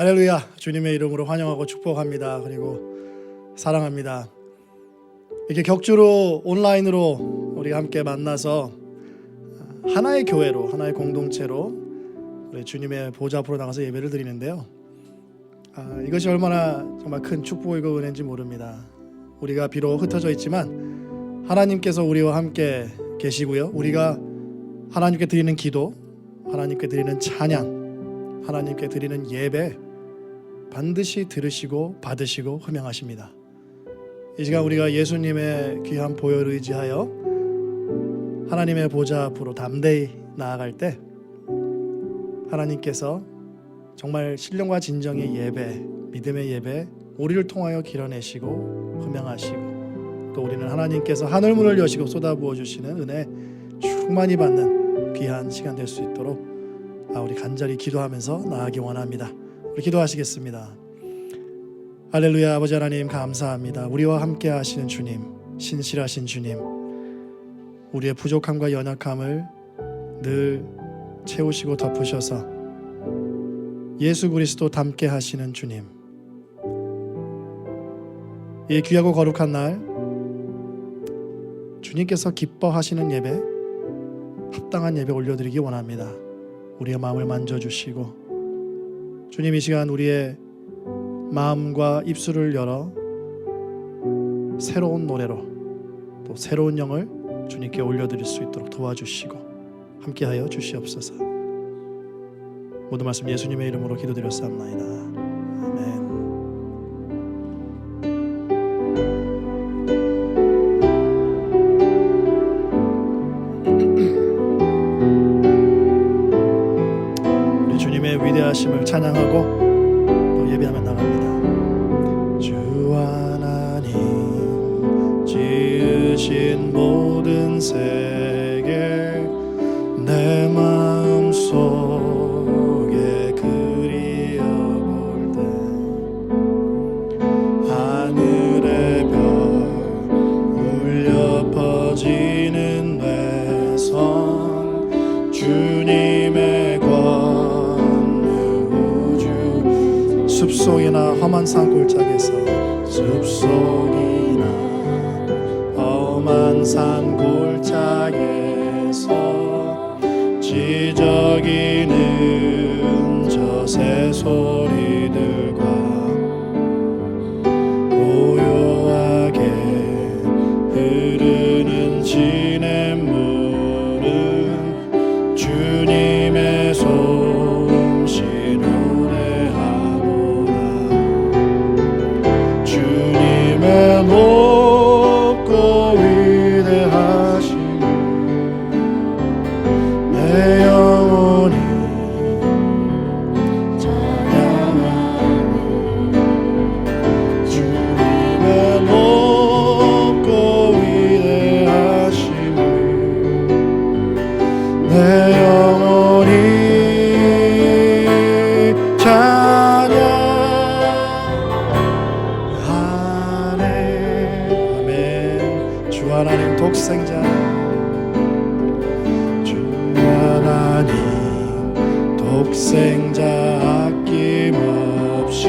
할렐루야. 주님의 이름으로 환영하고 축복합니다. 그리고 사랑합니다. 이렇게 격주로 온라인으로 우리가 함께 만나서 하나의 교회로, 하나의 공동체로 우리 주님의 보좌 앞으로 나가서 예배를 드리는데요. 이것이 얼마나 정말 큰 축복이고 은혜인지 모릅니다. 우리가 비록 흩어져 있지만 하나님께서 우리와 함께 계시고요. 우리가 하나님께 드리는 기도, 하나님께 드리는 찬양, 하나님께 드리는 예배 반드시 들으시고 받으시고 흠양하십니다. 이 시간 우리가 예수님의 귀한 보혈을 의지하여 하나님의 보좌 앞으로 담대히 나아갈 때 하나님께서 정말 신령과 진정의 예배, 믿음의 예배 우리를 통하여 길어내시고 흠양하시고 또 우리는 하나님께서 하늘문을 여시고 쏟아부어 주시는 은혜 충만히 받는 귀한 시간 될 수 있도록 우리 간절히 기도하면서 나아가기 원합니다. 우리 기도하시겠습니다. 할렐루야. 아버지 하나님 감사합니다. 우리와 함께 하시는 주님, 신실하신 주님, 우리의 부족함과 연약함을 늘 채우시고 덮으셔서 예수 그리스도 닮게 하시는 주님, 이 귀하고 거룩한 날 주님께서 기뻐하시는 예배, 합당한 예배 올려드리기 원합니다. 우리의 마음을 만져주시고 주님, 이 시간 우리의 마음과 입술을 열어 새로운 노래로 또 새로운 영을 주님께 올려드릴 수 있도록 도와주시고 함께하여 주시옵소서. 모든 말씀 예수님의 이름으로 기도드렸사옵나이다. 아멘. 우리 주님의 위대하심을 찬양하고 또 예배하며 나갑니다. 주 하나님 지으신 모든 세계 내 마음속에 그리어볼 때 하늘의 별 울려 퍼지는 외성 주님의 권능 우주 숲속이나 험한 산골짜기에서 숲속이나 험한 산골짜기에서 지저귀는 저 새소리들과 고요하게 흐르는 시냇물은 주님의 솜씨 노래하노라. 주님의 높고 위대하심을 내 영혼이 찬양하니 주님의 높고 위대하심을 내 영혼이 찬양하네. 아멘. 주 하나님 독생자, 주 하나님 독생자 아낌없이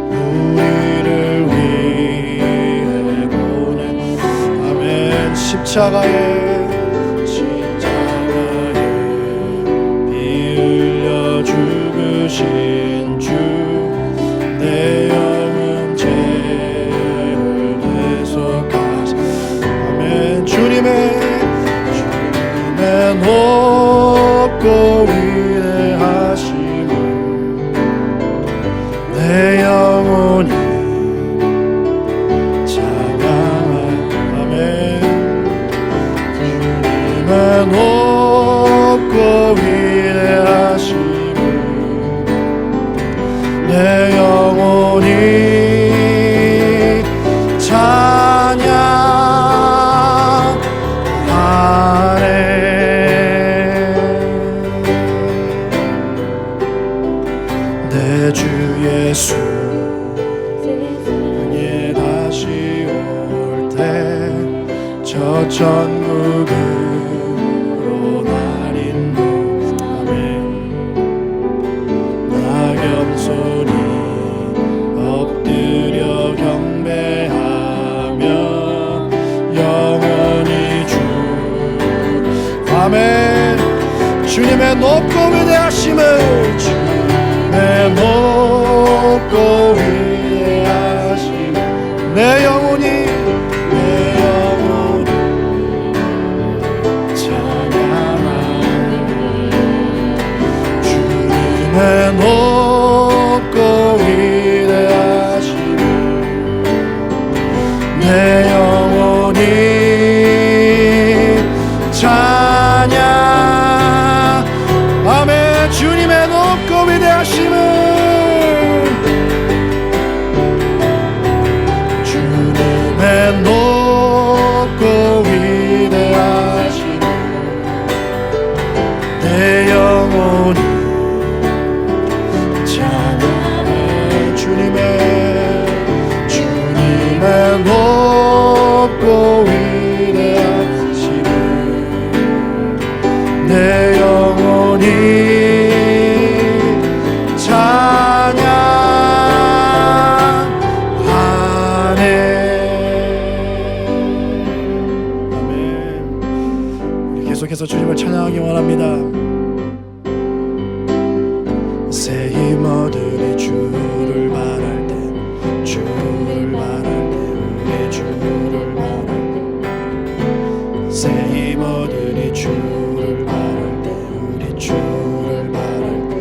우리를 위해 보낸 아멘. 십자가에 피 흘려 죽으신 주 내 영혼 죄를 대속하시 아멘. 주님의 높고 위대하심을 내 영혼이 찬양하네. 주님의 높고 위대하심을 내 영혼이 찬양하네. 내 주 예수 세상에 다시 올 때 저 천국으로 날인도 아멘. 낙엽 속 주님의 높고 위대하심을 주님의 높고 위대하심 내 영혼이 찬양하네 주님의 높고 위대하심 내 영혼이 찬양 아멘 주님의 높고 위대하심을 주님의 높고 위대하심 내 영혼이 찬양해 주님의 높고 위대하심 내 영혼이 찬양하네 아멘 우리 계속해서 주님을 찬양하기 원합니다 새 힘 얻으리 주를 바랄 때 주를 바랄 때 우리 주를 바랄 때 새 힘 얻으리 주를 바랄 때 우리 주를 바랄 때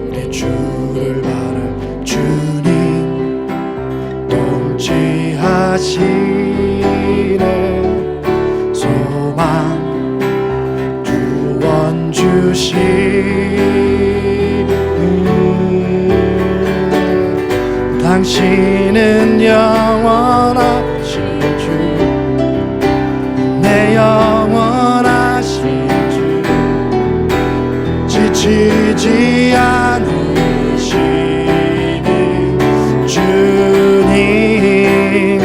우리 주를 바랄 주님 통치하시네 소망 구원 주시네 당신은 영원하신 주 내 영원하신 주 지치지 않으시니 주님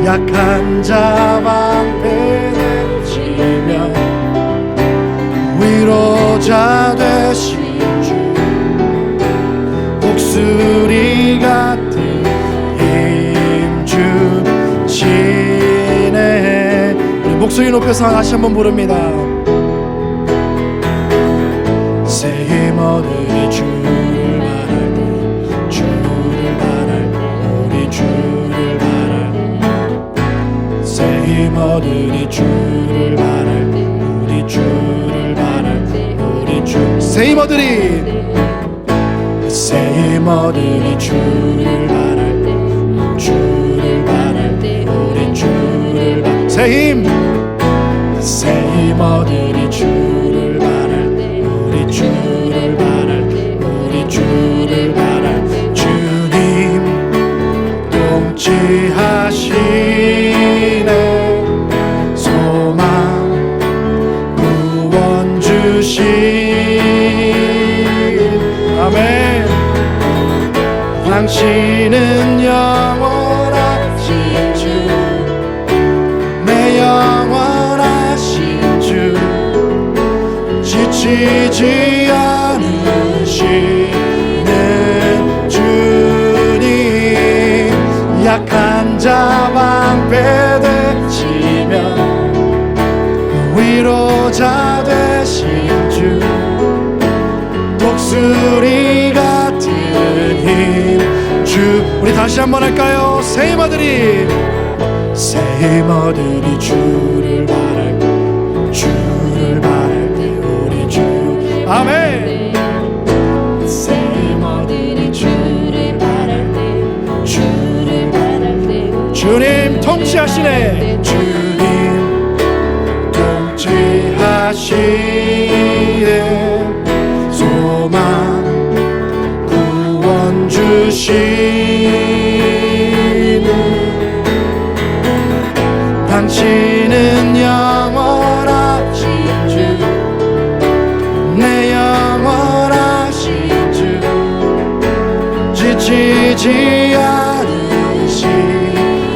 약한 자 방패를 치며 위로자 되신 주 목소리 같은 힘 주시네 우리 목소리 높여서 다시 한번 부릅니다 새 힘 얻으리 주를 바랄 때 주를 바랄 때 우리 주를 바랄 때 새 힘 얻으리 주를 바랄 때 우리 주를 바랄 때 우리 주 새 힘 얻으리 새 힘 얻으리 주를 바랄 때 주를 바랄 때 우리 주를 바랄 새 힘 얻으리 주를 바랄 때 우리 주를 바랄 때 우리 주를 바랄 주님 통치하시네 소망 구원 주신 아멘 당신은 영원하신 주 내 영원하신 주 지치지 않으시는 주님 약한 자 방패 되시며 위로자 되신 주 목소리 같은 힘 주 우리 다시 한번 할까요? 새 힘 얻으리 새 힘 얻으리 주를 바랄 때 주를 바랄 때 우리 주 아멘 새 힘 얻으리 주를 바랄 때 주를 바랄 때 주님 통치하시네 주님 통치하시네 소망 구원 주시는 당신은 영원하신 주 내 영원하신 주 지치지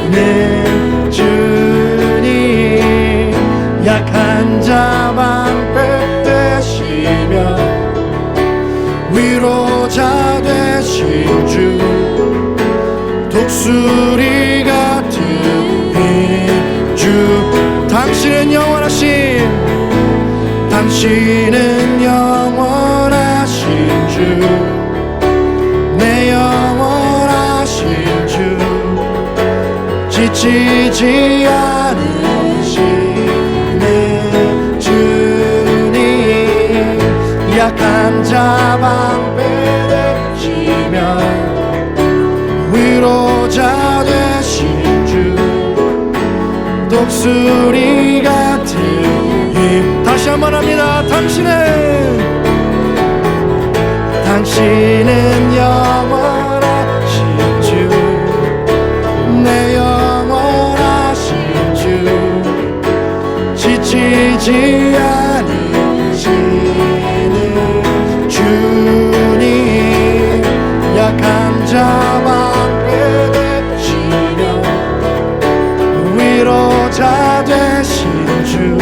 않으시는 주님 약한 자 방패 되시며 위로자 되신 주 독수리 같은 힘 주 당신은 영원하신 당신은 영원 내 영원하신 주 지치지 않으시는 주님 약한 자 방패 되시며 위로자 되신 주 독수리 같은 힘 다시 한번 합니다. 당신은 영원하신 주 내 영원하신 주 지치지 않으시는 주님 약한 자 방패 되시며 위로자 되신 주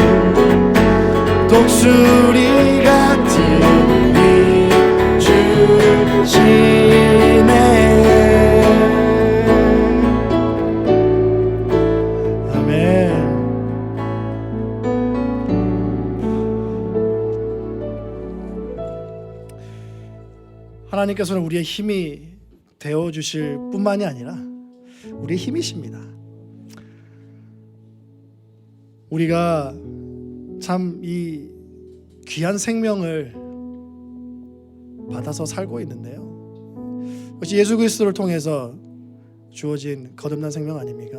독수리 같은 힘 주시네. 아멘. 하나님께서는 우리의 힘이 되어주실 뿐만이 아니라 우리의 힘이십니다. 우리가 참 이 귀한 생명을 받아서 살고 있는데요, 그것이 예수 그리스도를 통해서 주어진 거듭난 생명 아닙니까?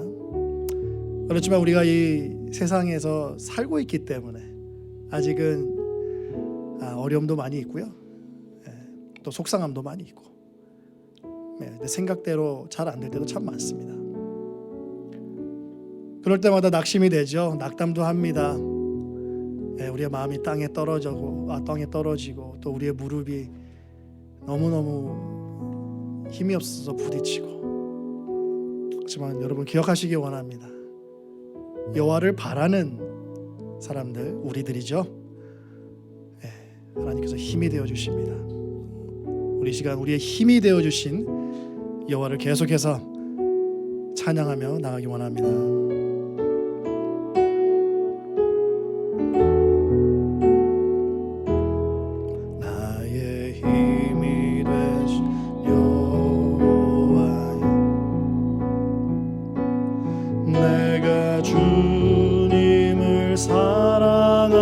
그렇지만 우리가 이 세상에서 살고 있기 때문에 아직은 어려움도 많이 있고요, 또 속상함도 많이 있고, 내 생각대로 잘 안 될 때도 참 많습니다. 그럴 때마다 낙심이 되죠. 낙담도 합니다. 우리의 마음이 땅에 떨어지고 또 우리의 무릎이 너무너무 힘이 없어서 부딪히고. 하지만 여러분 기억하시기 원합니다. 여호와를 바라는 사람들, 우리들이죠. 하나님께서 힘이 되어 주십니다. 우리 시간 우리의 힘이 되어 주신 여호와를 계속해서 찬양하며 나가기 원합니다. 주님을 사랑합니다.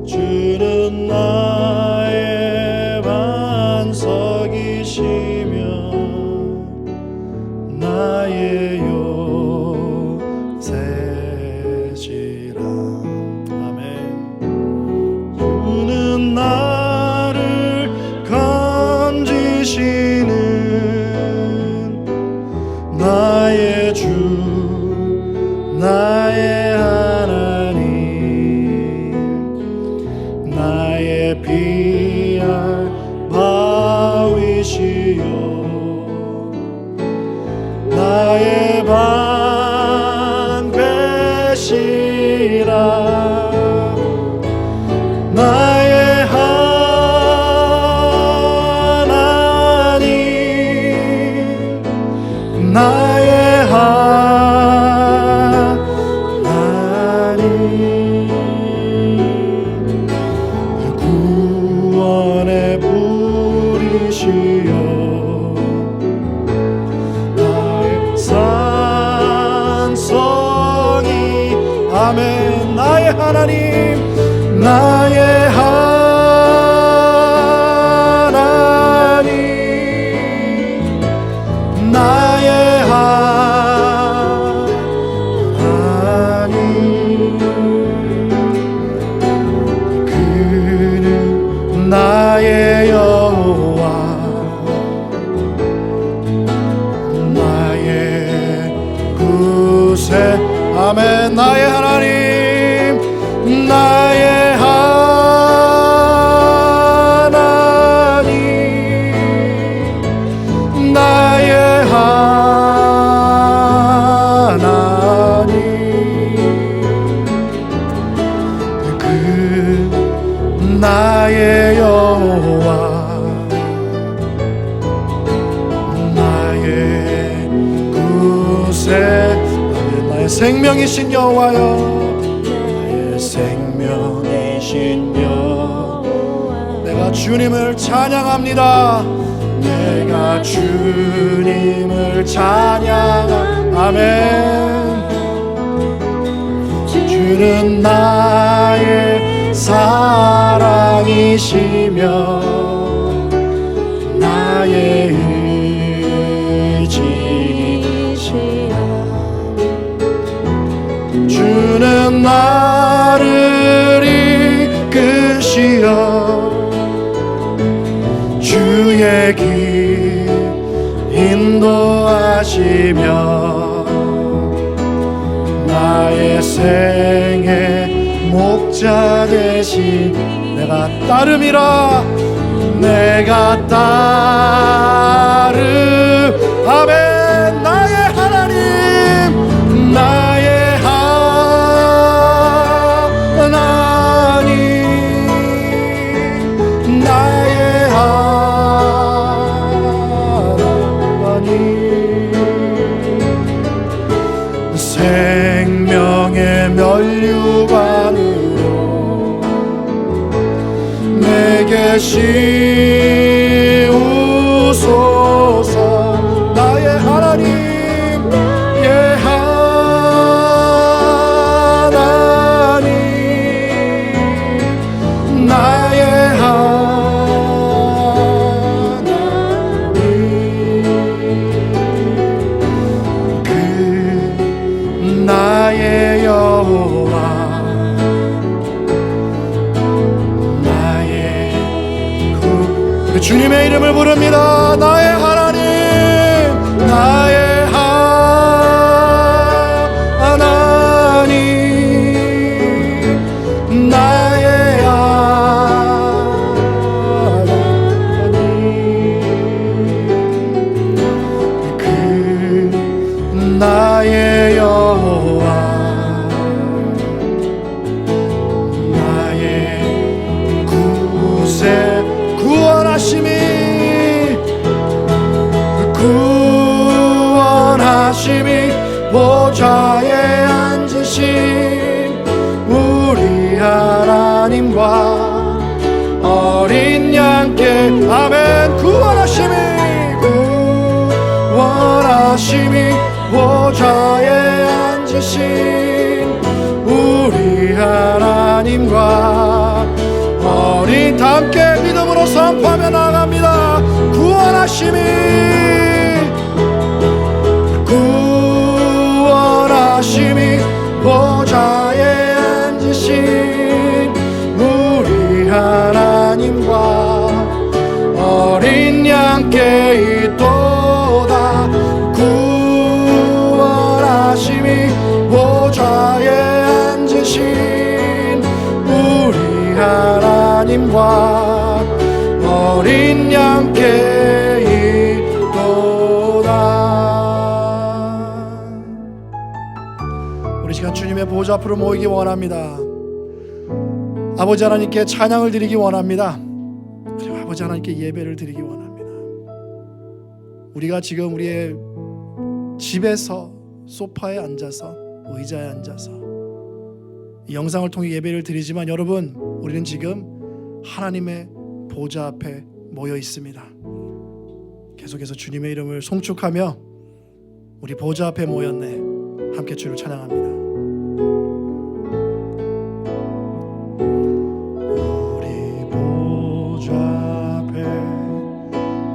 주는 나의 반석이시며 나의 요새시라. 아멘. 주는 나를 건지시는 나의 주 나의 하나님 나의 피할 바위시여 나의 방패시라 나의 하나님 나의 구원의 불이시여 나의 산성이 아멘 나의 하나님 나의 하나님 나의 나의 여호와 나의 구세 아멘 나의 하나님 나의 하나님 나의 하나님 나의 여호와 나의 구세 나의 생명이신 여호와여 나의 생명이신 여호와 주님을 찬양합니다. 내가 주님을 찬양합니다. 아멘. 주는 나의 사랑이시며 나의 의지시여. 주는 나를 이끄시어 주의 길 인도하시며 나의 생의 목자 되신 내가 따름이라. 내가 따름. 아멘. 나의 하나님, 나의 하나님, 나의 하나님. 생명의 면류관으로 내게 씌우소서. 나의 하나님, 예 하나님, 나의 하나님. 그 나의 여호와 주님의 이름을 부릅니다. 나의 하나님, 나의 하나님, 나의 하나님. 그 나의 여호와 나의 구세 구원하심이 보좌에 앉으신 우리 하나님과 어린 양께 아멘. 구원하심이 보좌에 앉으신 우리 하나님과 어린 함께 믿음으로 선포하며 나갑니다. 구원하심이 보좌에 앉으신 우리 하나님과 어린 양께 있도다. 구원하심이 보좌에 앉으신 우리 하나님과 어린 양께 있도다. 우리 시간 주님의 보좌 앞으로 모이기 원합니다. 아버지 하나님께 찬양을 드리기 원합니다. 그리고 아버지 하나님께 예배를 드리기 원합니다. 우리가 지금 우리의 집에서 소파에 앉아서 의자에 앉아서 이 영상을 통해 예배를 드리지만 여러분, 우리는 지금 하나님의 보좌 앞에 모여 있습니다. 계속해서 주님의 이름을 송축하며 우리 보좌 앞에 모였네 함께 주를 찬양합니다. 우리 보좌 앞에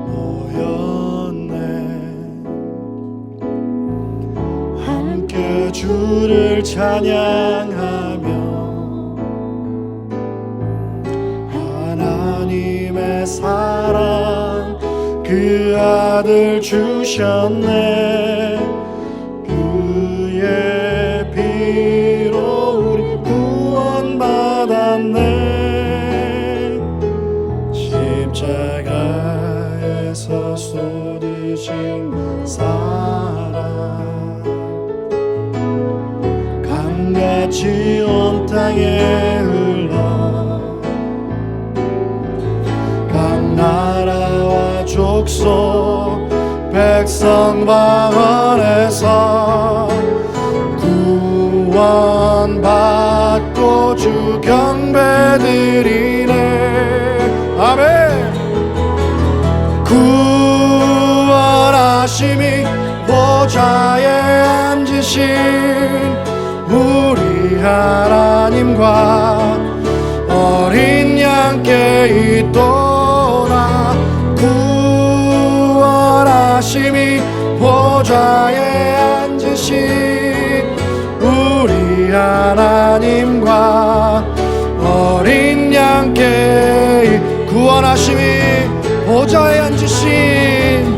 모였네 함께 주를 찬양하며 하나님의 사랑 그 아들 주셨네. 그의 피로 우리 구원받았네. 십자가에서 쏟으신 사랑 강같이 온 땅에 흘러 각 나라와 족속 백성 방언에서 구원받고 주 경배드리네. 아멘. 구원하심이 보좌에 앉으신 우리 하나님과 어린 양께 있도다. 구원하심이 보좌에 앉으신 우리 하나님과 어린 양께 구원하심이 보좌에 앉으신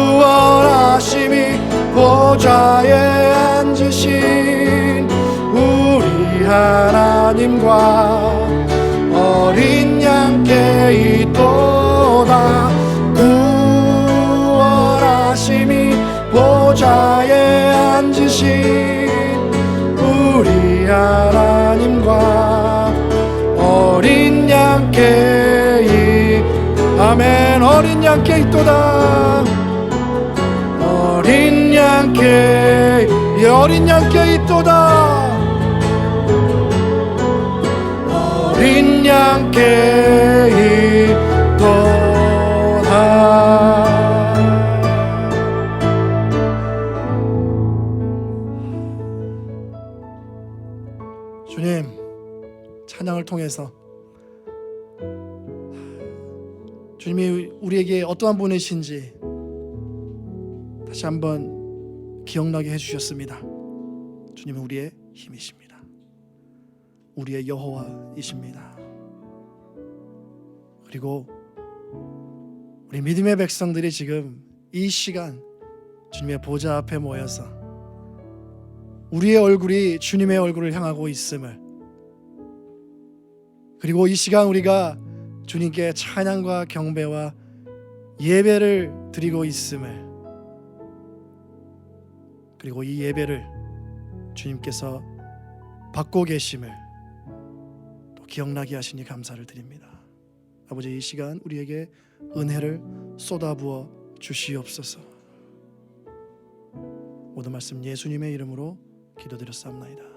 구원하심이 보좌에 앉으신 우리 하나님과 어린 양께 있도다. 구원하심이 보좌에 앉으신 우리 하나님과 어린 양께 아멘. 어린 양께 있도다. 어린 양께 어린 양께 있도다. 어린 양께 있도다. 주님, 찬양을 통해서 주님이 우리에게 어떠한 분이신지 다시 한번 기억나게 해주셨습니다. 주님은 우리의 힘이십니다. 우리의 여호와이십니다. 그리고 우리 믿음의 백성들이 지금 이 시간 주님의 보좌 앞에 모여서 우리의 얼굴이 주님의 얼굴을 향하고 있음을, 그리고 이 시간 우리가 주님께 찬양과 경배와 예배를 드리고 있음을, 그리고 이 예배를 주님께서 받고 계심을 또 기억나게 하시니 감사를 드립니다. 아버지, 이 시간 우리에게 은혜를 쏟아부어 주시옵소서. 모든 말씀 예수님의 이름으로 기도드렸사옵나이다.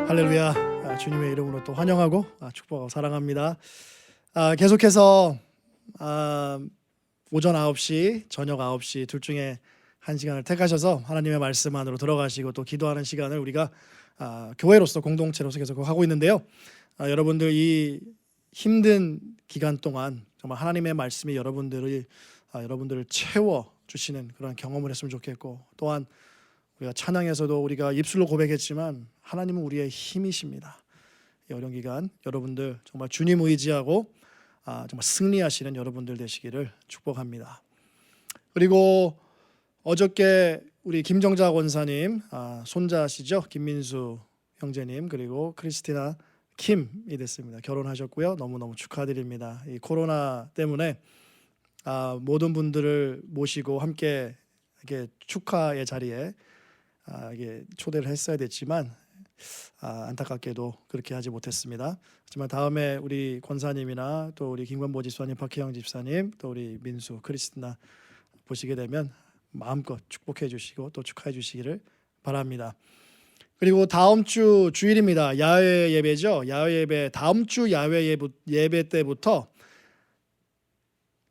할렐루야. 주님의 이름으로 또 환영하고 축복하고 사랑합니다. 계속해서 오전 9시, 저녁 9시 둘 중에 한 시간을 택하셔서 하나님의 말씀 안으로 들어가시고 또 기도하는 시간을 우리가 교회로서 공동체로서 계속 하고 있는데요. 여러분들 이 힘든 기간 동안 정말 하나님의 말씀이 여러분들을 채워 주시는 그런 경험을 했으면 좋겠고, 또한 우리가 찬양에서도 우리가 입술로 고백했지만 하나님은 우리의 힘이십니다. 이 어려운 기간 여러분들 정말 주님 의지하고 정말 승리하시는 여러분들 되시기를 축복합니다. 그리고 어저께 우리 김정자 권사님 손자시죠, 김민수 형제님, 그리고 크리스티나 킴이 됐습니다. 결혼하셨고요. 너무너무 축하드립니다. 이 코로나 때문에 모든 분들을 모시고 함께 이렇게 축하의 자리에 이게 초대를 했어야 됐지만 안타깝게도 그렇게 하지 못했습니다. 하지만 다음에 우리 권사님이나 또 우리 김관보 집사님, 박혜영 집사님, 또 우리 민수, 크리스티나 보시게 되면 마음껏 축복해 주시고 또 축하해 주시기를 바랍니다. 그리고 다음 주 주일입니다. 야외 예배죠. 야외 예배, 다음 주 야외 예배 때부터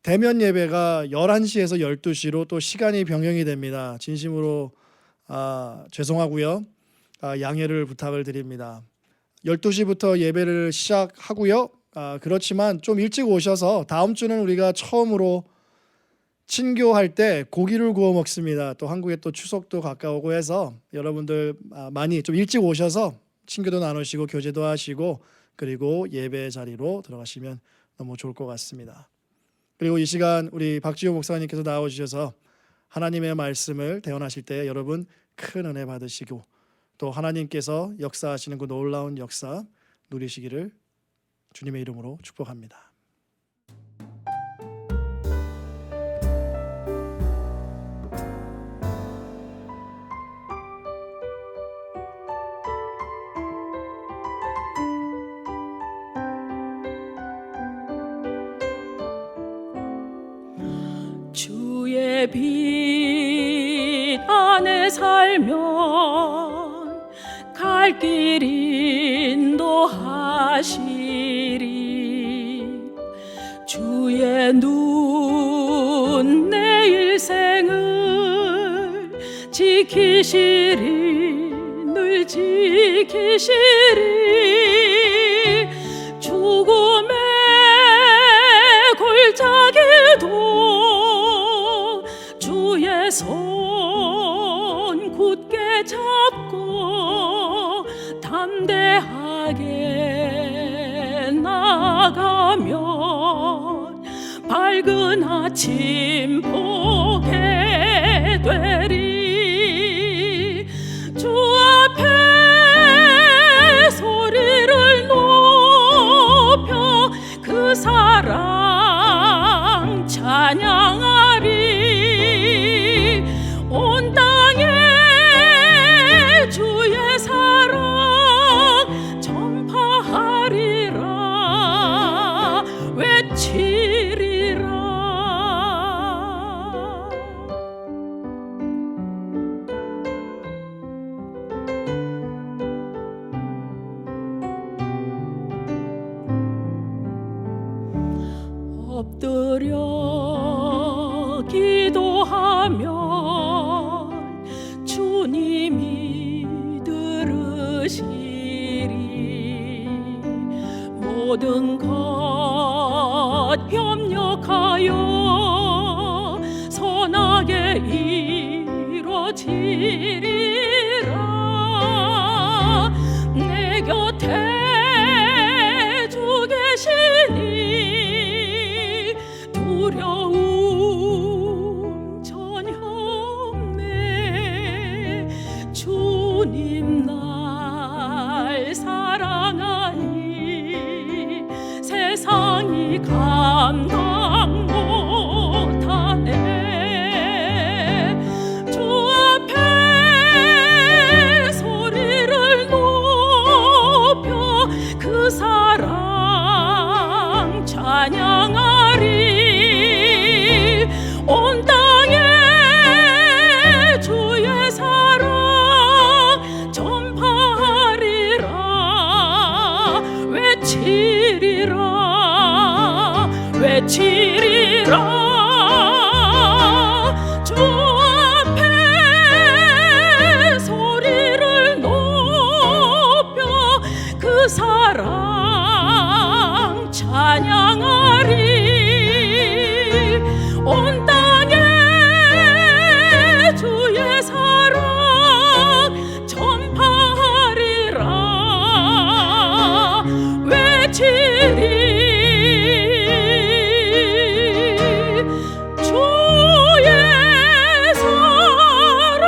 대면 예배가 11시에서 12시로 또 시간이 변경이 됩니다. 진심으로 죄송하고요. 양해를 부탁을 드립니다. 12시부터 예배를 시작하고요. 그렇지만 좀 일찍 오셔서 다음 주는 우리가 처음으로 친교할 때 고기를 구워 먹습니다. 또 한국에 또 추석도 가까우고 해서 여러분들 많이 좀 일찍 오셔서 친교도 나누시고 교제도 하시고 그리고 예배 자리로 들어가시면 너무 좋을 것 같습니다. 그리고 이 시간 우리 박지호 목사님께서 나와주셔서 하나님의 말씀을 대언하실 때 여러분 큰 은혜 받으시고 또 하나님께서 역사하시는 그 놀라운 역사 누리시기를 주님의 이름으로 축복합니다. 주의 주의 빛 안에 살면 갈 길 인도하시리. 주의 눈 내 일생을 지키시리, 늘 지키시리. 죽음의 골짜기도 주의 손 굳게 잡고 담대하게 나가면 밝은 아침 보게 되리. 주 앞에 소리를 높여 그 사랑 찬양하리. 온 땅에 주의 사랑 전파하리라, 외치리라. 엎드려 기도하면 주님이 들으시리. 모든 것 협력하여 선하게 이루어지리라. 내 곁에 주 계시니 두려움 전혀 없네. 주님 날 사랑하니 세상이 감당 못하네. 주 앞에 소리를 높여 그 사랑 찬양하리. 온 땅에 주의 사랑 전파하리라, 외치리라, 외치리라. 주 앞에 소리를 높여 그 사랑 찬양하리. 온 땅에 주의 사랑 전파하리라, 외치리. 주의 사랑.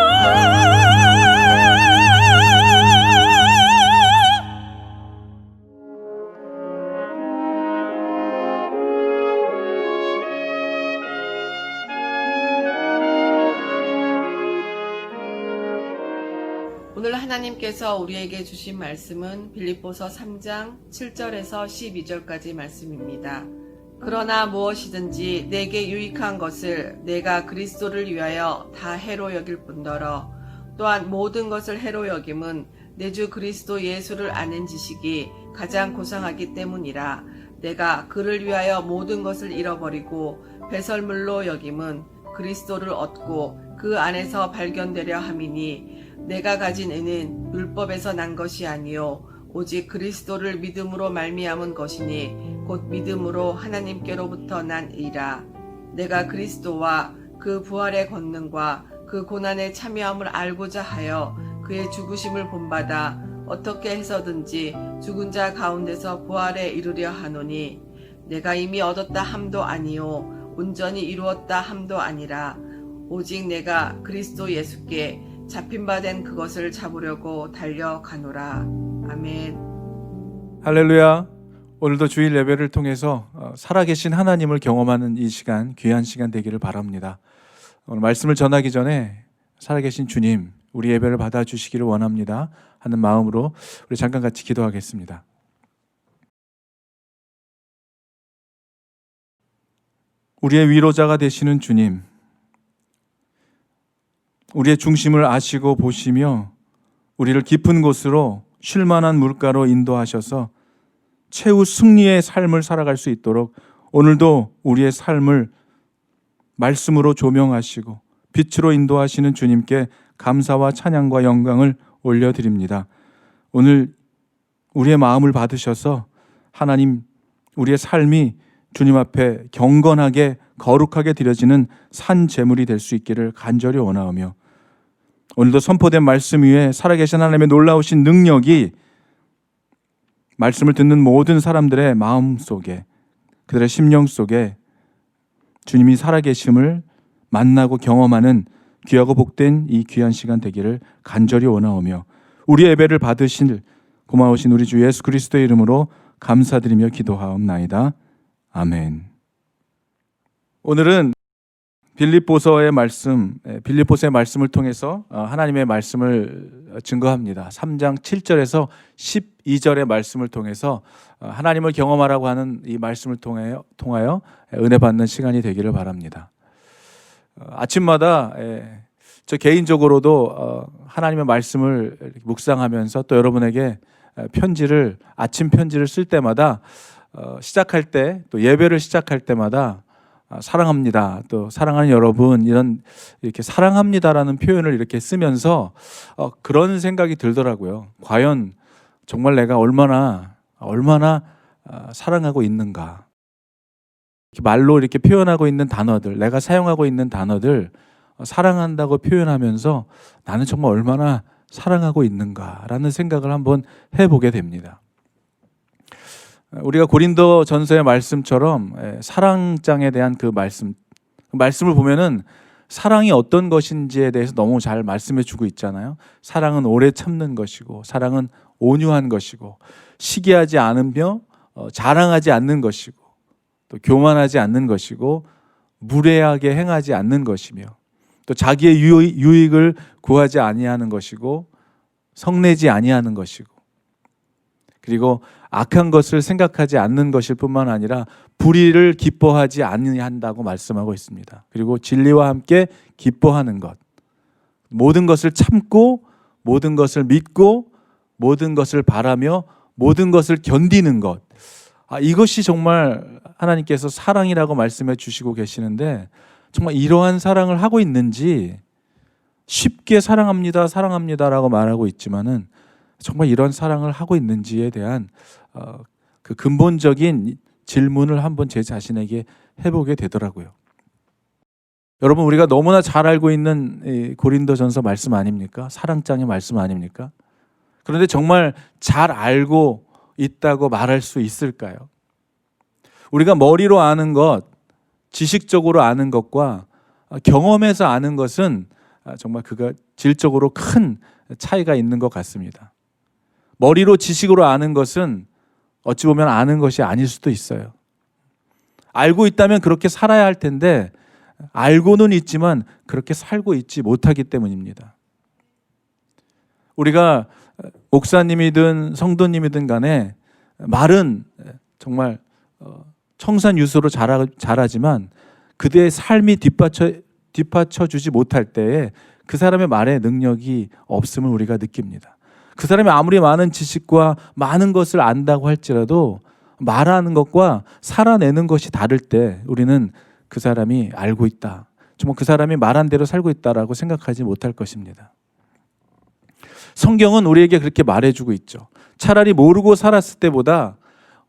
오늘 하나님께서 우리에게 주신 말씀은 빌립보서 3장 7절에서 12절까지 말씀입니다. 그러나 무엇이든지 내게 유익한 것을 내가 그리스도를 위하여 다 해로 여길 뿐더러 또한 모든 것을 해로 여김은 내 주 그리스도 예수를 아는 지식이 가장 고상하기 때문이라. 내가 그를 위하여 모든 것을 잃어버리고 배설물로 여김은 그리스도를 얻고 그 안에서 발견되려 함이니 내가 가진 은은 율법에서 난 것이 아니요 오직 그리스도를 믿음으로 말미암은 것이니 곧 믿음으로 하나님께로부터 난 의라. 내가 그리스도와 그 부활의 권능과 그 고난에 참여함을 알고자 하여 그의 죽으심을 본받아 어떻게 해서든지 죽은 자 가운데서 부활에 이르려 하노니 내가 이미 얻었다 함도 아니요 온전히 이루었다 함도 아니라 오직 내가 그리스도 예수께 잡힌 바 된 그것을 잡으려고 달려가노라. 아멘. 할렐루야. 오늘도 주일 예배를 통해서 살아계신 하나님을 경험하는 이 시간, 귀한 시간 되기를 바랍니다. 오늘 말씀을 전하기 전에 살아계신 주님, 우리 예배를 받아주시기를 원합니다 하는 마음으로 우리 잠깐 같이 기도하겠습니다. 우리의 위로자가 되시는 주님, 우리의 중심을 아시고 보시며 우리를 깊은 곳으로 쉴 만한 물가로 인도하셔서 최후 승리의 삶을 살아갈 수 있도록 오늘도 우리의 삶을 말씀으로 조명하시고 빛으로 인도하시는 주님께 감사와 찬양과 영광을 올려드립니다. 오늘 우리의 마음을 받으셔서 하나님, 우리의 삶이 주님 앞에 경건하게 거룩하게 드려지는 산 제물이 될 수 있기를 간절히 원하오며, 오늘도 선포된 말씀 위에 살아계신 하나님의 놀라우신 능력이 말씀을 듣는 모든 사람들의 마음 속에, 그들의 심령 속에 주님이 살아계심을 만나고 경험하는 귀하고 복된 이 귀한 시간 되기를 간절히 원하오며, 우리 예배를 받으실 고마우신 우리 주 예수 그리스도의 이름으로 감사드리며 기도하옵나이다. 아멘. 오늘은 빌립보서의 말씀을 통해서 하나님의 말씀을 증거합니다. 3장 7절에서 12절의 말씀을 통해서 하나님을 경험하라고 하는 이 말씀을 통하여 은혜 받는 시간이 되기를 바랍니다. 아침마다 저 개인적으로도 하나님의 말씀을 묵상하면서 또 여러분에게 아침 편지를 쓸 때마다 시작할 때, 또 예배를 시작할 때마다 사랑합니다, 또 사랑하는 여러분, 이렇게 사랑합니다라는 표현을 이렇게 쓰면서 그런 생각이 들더라고요. 과연 정말 내가 얼마나 사랑하고 있는가. 말로 이렇게 표현하고 있는 단어들, 내가 사용하고 있는 단어들, 사랑한다고 표현하면서 나는 정말 얼마나 사랑하고 있는가라는 생각을 한번 해보게 됩니다. 우리가 고린도 전서의 말씀처럼 사랑장에 대한 그 말씀을 보면은 사랑이 어떤 것인지에 대해서 너무 잘 말씀해 주고 있잖아요. 사랑은 오래 참는 것이고, 사랑은 온유한 것이고, 시기하지 않으며 자랑하지 않는 것이고, 또 교만하지 않는 것이고, 무례하게 행하지 않는 것이며, 또 자기의 유익을 구하지 아니하는 것이고, 성내지 아니하는 것이고, 그리고 악한 것을 생각하지 않는 것일 뿐만 아니라 불의를 기뻐하지 아니한다고 말씀하고 있습니다. 그리고 진리와 함께 기뻐하는 것, 모든 것을 참고, 모든 것을 믿고, 모든 것을 바라며, 모든 것을 견디는 것, 이것이 정말 하나님께서 사랑이라고 말씀해 주시고 계시는데, 정말 이러한 사랑을 하고 있는지, 쉽게 사랑합니다라고 말하고 있지만은 정말 이런 사랑을 하고 있는지에 대한 그 근본적인 질문을 한번 제 자신에게 해보게 되더라고요. 여러분, 우리가 너무나 잘 알고 있는 이 고린도전서 말씀 아닙니까? 사랑장의 말씀 아닙니까? 그런데 정말 잘 알고 있다고 말할 수 있을까요? 우리가 머리로 아는 것, 지식적으로 아는 것과 경험해서 아는 것은 정말 그가 질적으로 큰 차이가 있는 것 같습니다. 머리로 지식으로 아는 것은 어찌 보면 아는 것이 아닐 수도 있어요. 알고 있다면 그렇게 살아야 할 텐데 알고는 있지만 그렇게 살고 있지 못하기 때문입니다. 우리가 목사님이든 성도님이든 간에 말은 정말 청산유수로 잘하지만 그대의 삶이 뒷받쳐주지 못할 때에 그 사람의 말의 능력이 없음을 우리가 느낍니다. 그 사람이 아무리 많은 지식과 많은 것을 안다고 할지라도 말하는 것과 살아내는 것이 다를 때 우리는 그 사람이 알고 있다, 정말 그 사람이 말한 대로 살고 있다라고 생각하지 못할 것입니다. 성경은 우리에게 그렇게 말해주고 있죠. 차라리 모르고 살았을 때보다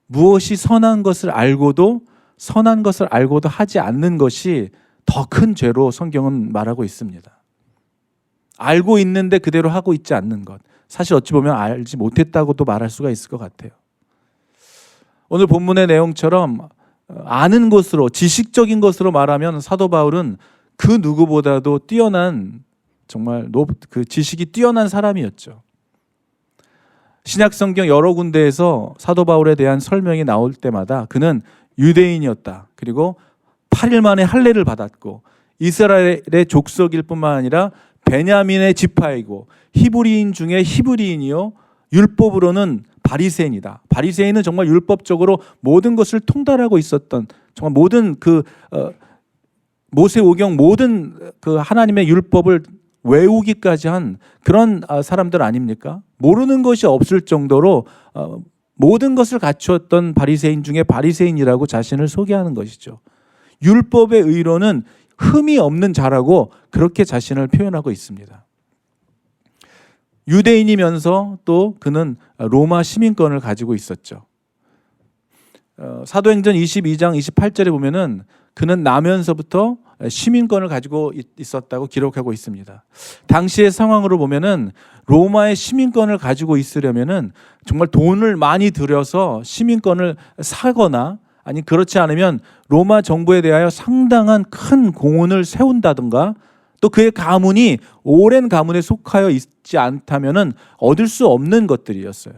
무엇이 선한 것을 알고도 하지 않는 것이 더 큰 죄로 성경은 말하고 있습니다. 알고 있는데 그대로 하고 있지 않는 것, 사실 어찌 보면 알지 못했다고도 말할 수가 있을 것 같아요. 오늘 본문의 내용처럼 아는 것으로, 지식적인 것으로 말하면 사도 바울은 그 누구보다도 뛰어난, 정말 그 지식이 뛰어난 사람이었죠. 신약 성경 여러 군데에서 사도 바울에 대한 설명이 나올 때마다 그는 유대인이었다, 그리고 8일 만에 할례를 받았고 이스라엘의 족속일 뿐만 아니라 베냐민의 지파이고 히브리인 중에 히브리인이요 율법으로는 바리새인이다. 바리새인은 정말 율법적으로 모든 것을 통달하고 있었던, 정말 모든 그 모세오경 모든 그 하나님의 율법을 외우기까지 한 그런 사람들 아닙니까? 모르는 것이 없을 정도로 모든 것을 갖추었던 바리새인 중에 바리새인이라고 자신을 소개하는 것이죠. 율법의 의로는 흠이 없는 자라고 그렇게 자신을 표현하고 있습니다. 유대인이면서 또 그는 로마 시민권을 가지고 있었죠. 사도행전 22장 28절에 보면은 그는 나면서부터 시민권을 가지고 있었다고 기록하고 있습니다. 당시의 상황으로 보면은 로마의 시민권을 가지고 있으려면은 정말 돈을 많이 들여서 시민권을 사거나 아니 그렇지 않으면 로마 정부에 대하여 상당한 큰 공헌을 세운다든가 또 그의 가문이 오랜 가문에 속하여 있지 않다면은 얻을 수 없는 것들이었어요.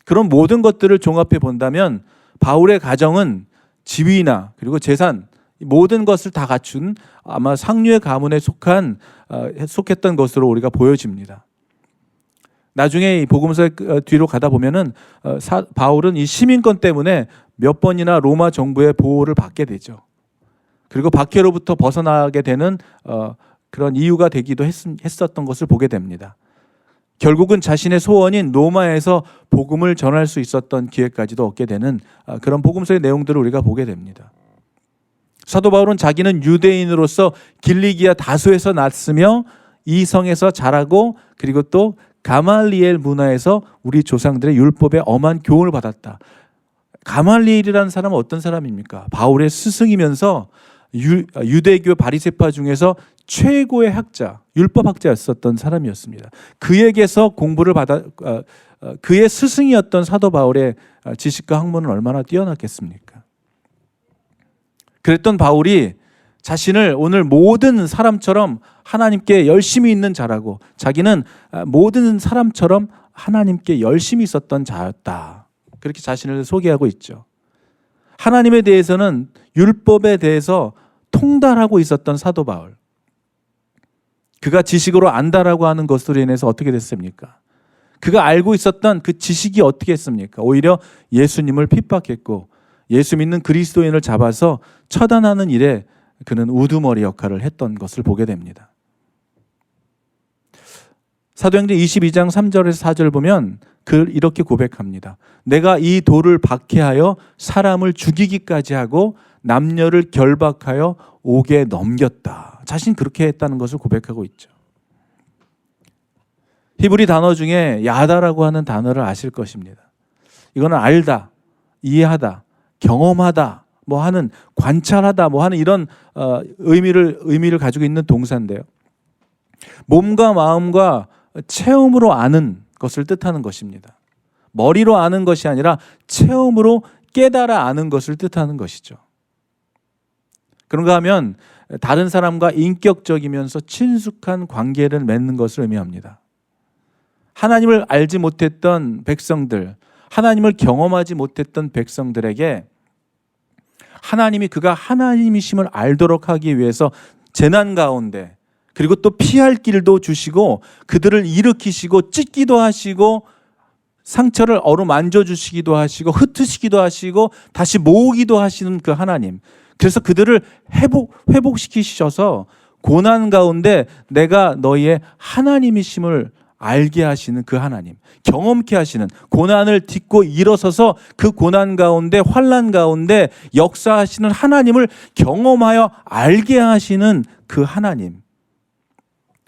그런 모든 것들을 종합해 본다면 바울의 가정은 지위나 그리고 재산 모든 것을 다 갖춘 아마 상류의 가문에 속했던 것으로 우리가 보여집니다. 나중에 이 복음서 뒤로 가다 보면은 바울은 이 시민권 때문에 몇 번이나 로마 정부의 보호를 받게 되죠. 그리고 박해로부터 벗어나게 되는 그런 이유가 되기도 했었던 것을 보게 됩니다. 결국은 자신의 소원인 로마에서 복음을 전할 수 있었던 기회까지도 얻게 되는 그런 복음서의 내용들을 우리가 보게 됩니다. 사도 바울은 자기는 유대인으로서 길리기아 다소에서 났으며 이 성에서 자라고 그리고 또 가말리엘 문화에서 우리 조상들의 율법에 엄한 교훈을 받았다. 가말리엘이라는 사람은 어떤 사람입니까? 바울의 스승이면서 유대교 바리새파 중에서 최고의 학자, 율법학자였었던 사람이었습니다. 그에게서 공부를 받아 그의 스승이었던 사도 바울의 지식과 학문은 얼마나 뛰어났겠습니까? 그랬던 바울이 자신을 오늘 모든 사람처럼 하나님께 열심히 있는 자라고 자기는 모든 사람처럼 하나님께 열심히 있었던 자였다. 그렇게 자신을 소개하고 있죠. 하나님에 대해서는 율법에 대해서 통달하고 있었던 사도 바울. 그가 지식으로 안다라고 하는 것으로 인해서 어떻게 됐습니까? 그가 알고 있었던 그 지식이 어떻게 했습니까? 오히려 예수님을 핍박했고 예수 믿는 그리스도인을 잡아서 처단하는 일에 그는 우두머리 역할을 했던 것을 보게 됩니다. 사도행전 22장 3절에서 4절 보면 이렇게 고백합니다. 내가 이 돌을 박해하여 사람을 죽이기까지 하고 남녀를 결박하여 옥에 넘겼다. 자신 그렇게 했다는 것을 고백하고 있죠. 히브리 단어 중에 야다라고 하는 단어를 아실 것입니다. 이거는 알다, 이해하다, 경험하다, 뭐 하는 관찰하다, 뭐 하는 이런 의미를 가지고 있는 동사인데요. 몸과 마음과 체험으로 아는 것을 뜻하는 것입니다. 머리로 아는 것이 아니라 체험으로 깨달아 아는 것을 뜻하는 것이죠. 그런가 하면 다른 사람과 인격적이면서 친숙한 관계를 맺는 것을 의미합니다. 하나님을 알지 못했던 백성들, 하나님을 경험하지 못했던 백성들에게 하나님이 그가 하나님이심을 알도록 하기 위해서 재난 가운데 그리고 또 피할 길도 주시고 그들을 일으키시고 찢기도 하시고 상처를 어루만져 주시기도 하시고 흩으시기도 하시고 다시 모으기도 하시는 그 하나님. 그래서 그들을 회복시키셔서 고난 가운데 내가 너희의 하나님이심을 알게 하시는 그 하나님, 경험케 하시는, 고난을 딛고 일어서서 그 고난 가운데 환난 가운데 역사하시는 하나님을 경험하여 알게 하시는 그 하나님.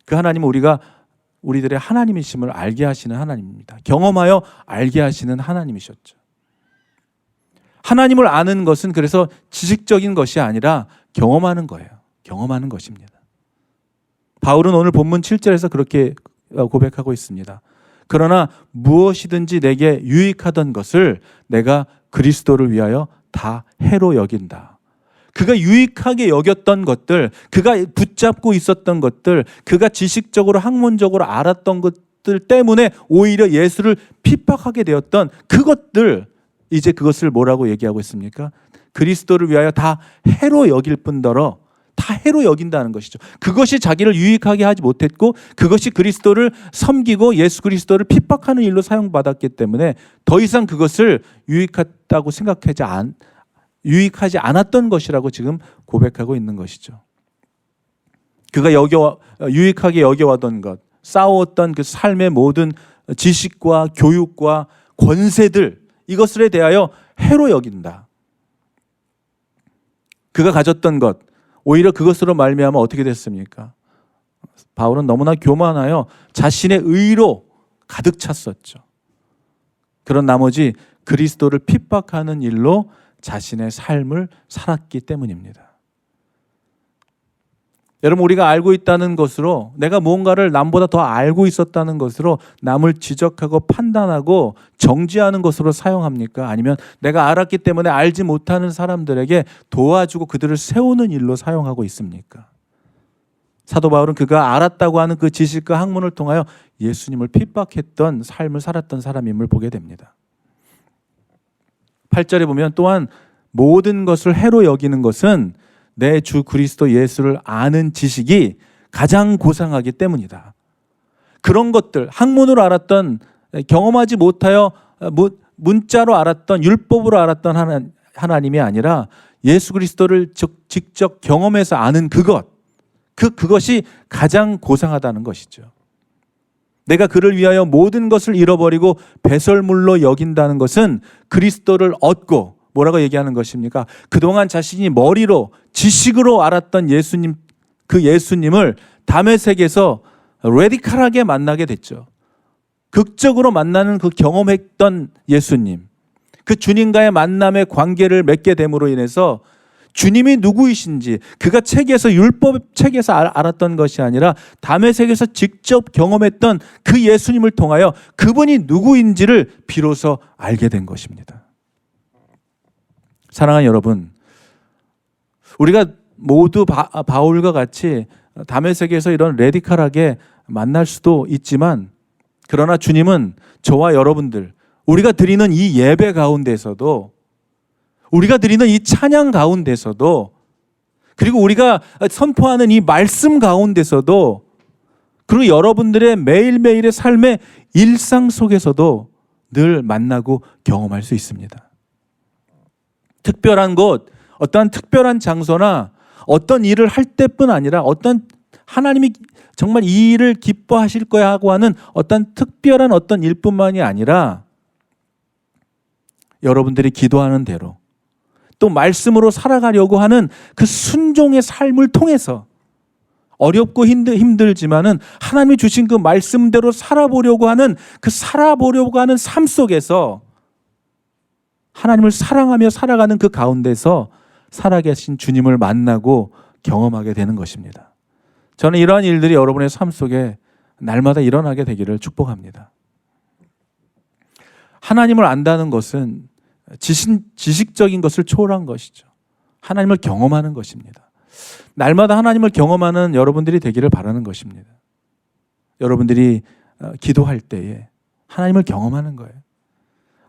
그 하나님은 우리들의 하나님이심을 알게 하시는 하나님입니다. 경험하여 알게 하시는 하나님이셨죠. 하나님을 아는 것은 그래서 지식적인 것이 아니라 경험하는 거예요. 경험하는 것입니다. 바울은 오늘 본문 7절에서 그렇게 고백하고 있습니다. 그러나 무엇이든지 내게 유익하던 것을 내가 그리스도를 위하여 다 해로 여긴다. 그가 유익하게 여겼던 것들, 그가 붙잡고 있었던 것들, 그가 지식적으로 학문적으로 알았던 것들 때문에 오히려 예수를 핍박하게 되었던 그것들, 이제 그것을 뭐라고 얘기하고 있습니까? 그리스도를 위하여 다 해로 여길 뿐더러 다 해로 여긴다는 것이죠. 그것이 자기를 유익하게 하지 못했고 그것이 그리스도를 섬기고 예수 그리스도를 핍박하는 일로 사용받았기 때문에 더 이상 그것을 유익하다고 유익하지 않았던 것이라고 지금 고백하고 있는 것이죠. 그가 유익하게 여겨왔던 것, 쌓아왔던 그 삶의 모든 지식과 교육과 권세들, 이것들에 대하여 해로 여긴다. 그가 가졌던 것, 오히려 그것으로 말미암아 어떻게 됐습니까? 바울은 너무나 교만하여 자신의 의로 가득 찼었죠. 그런 나머지 그리스도를 핍박하는 일로 자신의 삶을 살았기 때문입니다. 여러분, 우리가 알고 있다는 것으로, 내가 무언가를 남보다 더 알고 있었다는 것으로 남을 지적하고 판단하고 정죄하는 것으로 사용합니까? 아니면 내가 알았기 때문에 알지 못하는 사람들에게 도와주고 그들을 세우는 일로 사용하고 있습니까? 사도 바울은 그가 알았다고 하는 그 지식과 학문을 통하여 예수님을 핍박했던 삶을 살았던 사람임을 보게 됩니다. 8절에 보면 또한 모든 것을 해로 여기는 것은 내 주 그리스도 예수를 아는 지식이 가장 고상하기 때문이다. 그런 것들, 학문으로 알았던, 경험하지 못하여 문자로 알았던, 율법으로 알았던 하나님이 아니라 예수 그리스도를 직접 경험해서 아는 그것이 가장 고상하다는 것이죠. 내가 그를 위하여 모든 것을 잃어버리고 배설물로 여긴다는 것은 그리스도를 얻고, 뭐라고 얘기하는 것입니까? 그동안 자신이 머리로 지식으로 알았던 예수님, 그 예수님을 다메섹에서 레디컬하게 만나게 됐죠. 극적으로 만나는 그 경험했던 예수님, 그 주님과의 만남의 관계를 맺게 됨으로 인해서 주님이 누구이신지, 그가 율법 책에서 알았던 것이 아니라 다메섹에서 직접 경험했던 그 예수님을 통하여 그분이 누구인지를 비로소 알게 된 것입니다. 사랑하는 여러분, 우리가 모두 바울과 같이 다메섹에서 이런 레디컬하게 만날 수도 있지만, 그러나 주님은 저와 여러분들, 우리가 드리는 이 예배 가운데서도, 우리가 드리는 이 찬양 가운데서도, 그리고 우리가 선포하는 이 말씀 가운데서도, 그리고 여러분들의 매일매일의 삶의 일상 속에서도 늘 만나고 경험할 수 있습니다. 특별한 곳, 어떠한 특별한 장소나 어떤 일을 할 때뿐 아니라 어떤 하나님이 정말 이 일을 기뻐하실 거야 하고 하는 어떤 특별한 어떤 일뿐만이 아니라 여러분들이 기도하는 대로 또 말씀으로 살아가려고 하는 그 순종의 삶을 통해서 어렵고 힘들지만은 하나님이 주신 그 말씀대로 살아보려고 하는 삶 속에서 하나님을 사랑하며 살아가는 그 가운데서 살아계신 주님을 만나고 경험하게 되는 것입니다. 저는 이러한 일들이 여러분의 삶 속에 날마다 일어나게 되기를 축복합니다. 하나님을 안다는 것은 지식적인 것을 초월한 것이죠. 하나님을 경험하는 것입니다. 날마다 하나님을 경험하는 여러분들이 되기를 바라는 것입니다. 여러분들이 기도할 때에 하나님을 경험하는 거예요.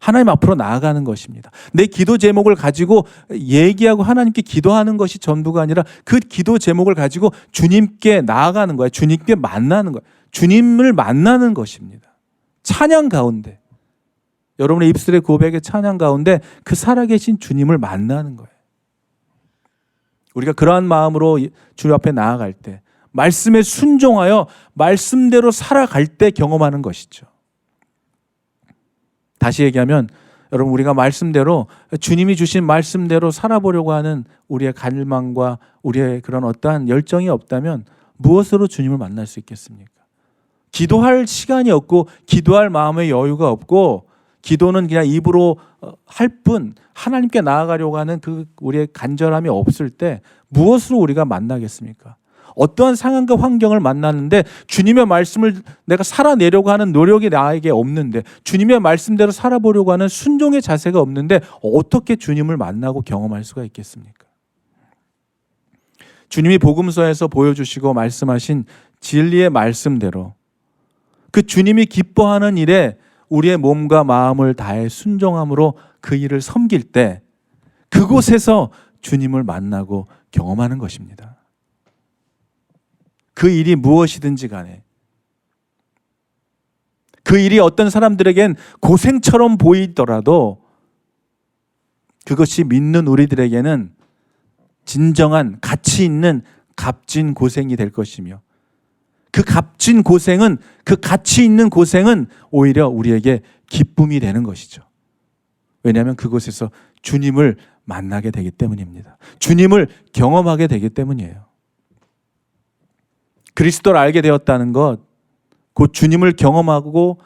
하나님 앞으로 나아가는 것입니다. 내 기도 제목을 가지고 얘기하고 하나님께 기도하는 것이 전부가 아니라 그 기도 제목을 가지고 주님께 나아가는 거예요. 주님께 만나는 거예요. 주님을 만나는 것입니다. 찬양 가운데, 여러분의 입술의 고백의 찬양 가운데 그 살아계신 주님을 만나는 거예요. 우리가 그러한 마음으로 주님 앞에 나아갈 때, 말씀에 순종하여 말씀대로 살아갈 때 경험하는 것이죠. 다시 얘기하면 여러분, 우리가 말씀대로, 주님이 주신 말씀대로 살아보려고 하는 우리의 갈망과 우리의 그런 어떠한 열정이 없다면 무엇으로 주님을 만날 수 있겠습니까? 기도할 시간이 없고 기도할 마음의 여유가 없고 기도는 그냥 입으로 할 뿐 하나님께 나아가려고 하는 그 우리의 간절함이 없을 때 무엇으로 우리가 만나겠습니까? 어떠한 상황과 환경을 만나는데 주님의 말씀을 내가 살아내려고 하는 노력이 나에게 없는데, 주님의 말씀대로 살아보려고 하는 순종의 자세가 없는데 어떻게 주님을 만나고 경험할 수가 있겠습니까? 주님이 복음서에서 보여주시고 말씀하신 진리의 말씀대로 그 주님이 기뻐하는 일에 우리의 몸과 마음을 다해 순종함으로 그 일을 섬길 때 그곳에서 주님을 만나고 경험하는 것입니다. 그 일이 무엇이든지 간에, 그 일이 어떤 사람들에겐 고생처럼 보이더라도 그것이 믿는 우리들에게는 진정한 가치 있는 값진 고생이 될 것이며 그 값진 고생은, 그 가치 있는 고생은 오히려 우리에게 기쁨이 되는 것이죠. 왜냐하면 그곳에서 주님을 만나게 되기 때문입니다. 주님을 경험하게 되기 때문이에요. 그리스도를 알게 되었다는 것, 곧 주님을 경험하고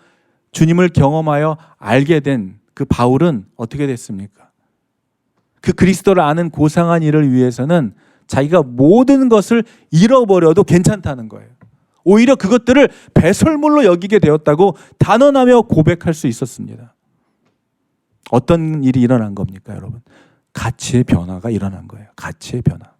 주님을 경험하여 알게 된 그 바울은 어떻게 됐습니까? 그 그리스도를 아는 고상한 일을 위해서는 자기가 모든 것을 잃어버려도 괜찮다는 거예요. 오히려 그것들을 배설물로 여기게 되었다고 단언하며 고백할 수 있었습니다. 어떤 일이 일어난 겁니까, 여러분? 가치의 변화가 일어난 거예요. 가치의 변화.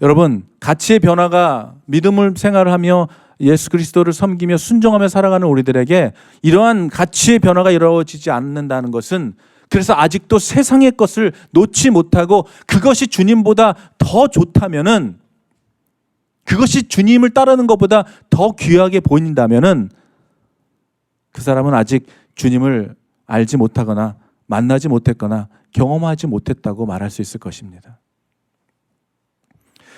여러분, 가치의 변화가 믿음을 생활을 하며 예수 그리스도를 섬기며 순종하며 살아가는 우리들에게 이러한 가치의 변화가 이루어지지 않는다는 것은, 그래서 아직도 세상의 것을 놓지 못하고 그것이 주님보다 더 좋다면은, 그것이 주님을 따르는 것보다 더 귀하게 보인다면은 그 사람은 아직 주님을 알지 못하거나 만나지 못했거나 경험하지 못했다고 말할 수 있을 것입니다.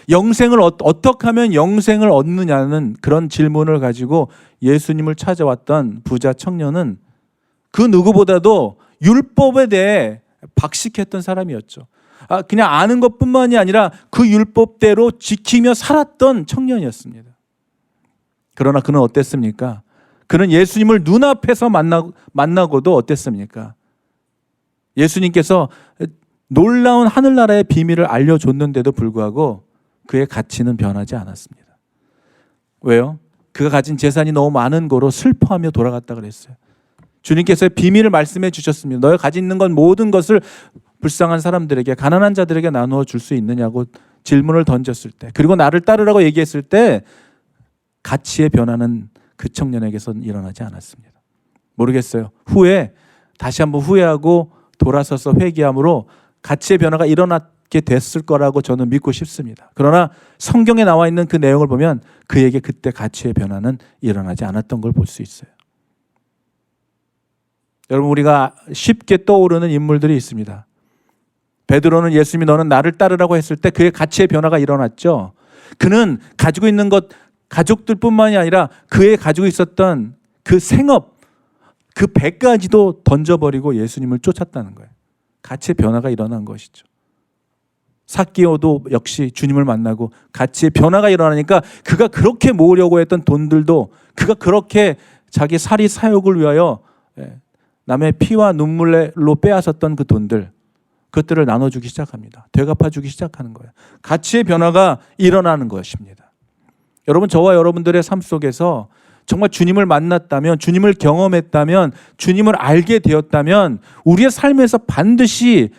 영생을 어떻게 하면 영생을 얻느냐는 그런 질문을 가지고 예수님을 찾아왔던 부자 청년은 그 누구보다도 율법에 대해 박식했던 사람이었죠. 그냥 아는 것뿐만이 아니라 그 율법대로 지키며 살았던 청년이었습니다. 그러나 그는 어땠습니까? 그는 예수님을 눈앞에서 만나고도 어땠습니까? 예수님께서 놀라운 하늘나라의 비밀을 알려줬는데도 불구하고 그의 가치는 변하지 않았습니다. 왜요? 그가 가진 재산이 너무 많은 거로 슬퍼하며 돌아갔다 그랬어요. 주님께서 비밀을 말씀해 주셨습니다. 너가 가진 있는 건 모든 것을 불쌍한 사람들에게, 가난한 자들에게 나누어 줄 수 있느냐고 질문을 던졌을 때, 그리고 나를 따르라고 얘기했을 때 가치의 변화는 그 청년에게서는 일어나지 않았습니다. 모르겠어요. 후에 다시 한번 후회하고 돌아서서 회개함으로 가치의 변화가 일어나게 됐을 거라고 저는 믿고 싶습니다. 그러나 성경에 나와 있는 그 내용을 보면 그에게 그때 가치의 변화는 일어나지 않았던 걸 볼 수 있어요. 여러분, 우리가 쉽게 떠오르는 인물들이 있습니다. 베드로는 예수님이 너는 나를 따르라고 했을 때 그의 가치의 변화가 일어났죠. 그는 가지고 있는 것, 가족들뿐만이 아니라 그의 가지고 있었던 그 생업, 그 100가지도 던져버리고 예수님을 쫓았다는 거예요. 가치의 변화가 일어난 것이죠. 삭개오도 역시 주님을 만나고 가치의 변화가 일어나니까 그가 그렇게 모으려고 했던 돈들도, 그가 그렇게 자기 사리 사욕을 위하여 남의 피와 눈물로 빼앗았던 그 돈들, 그것들을 나눠주기 시작합니다. 되갚아주기 시작하는 거예요. 가치의 변화가 일어나는 것입니다. 여러분, 저와 여러분들의 삶 속에서 정말 주님을 만났다면, 주님을 경험했다면, 주님을 알게 되었다면 우리의 삶에서 반드시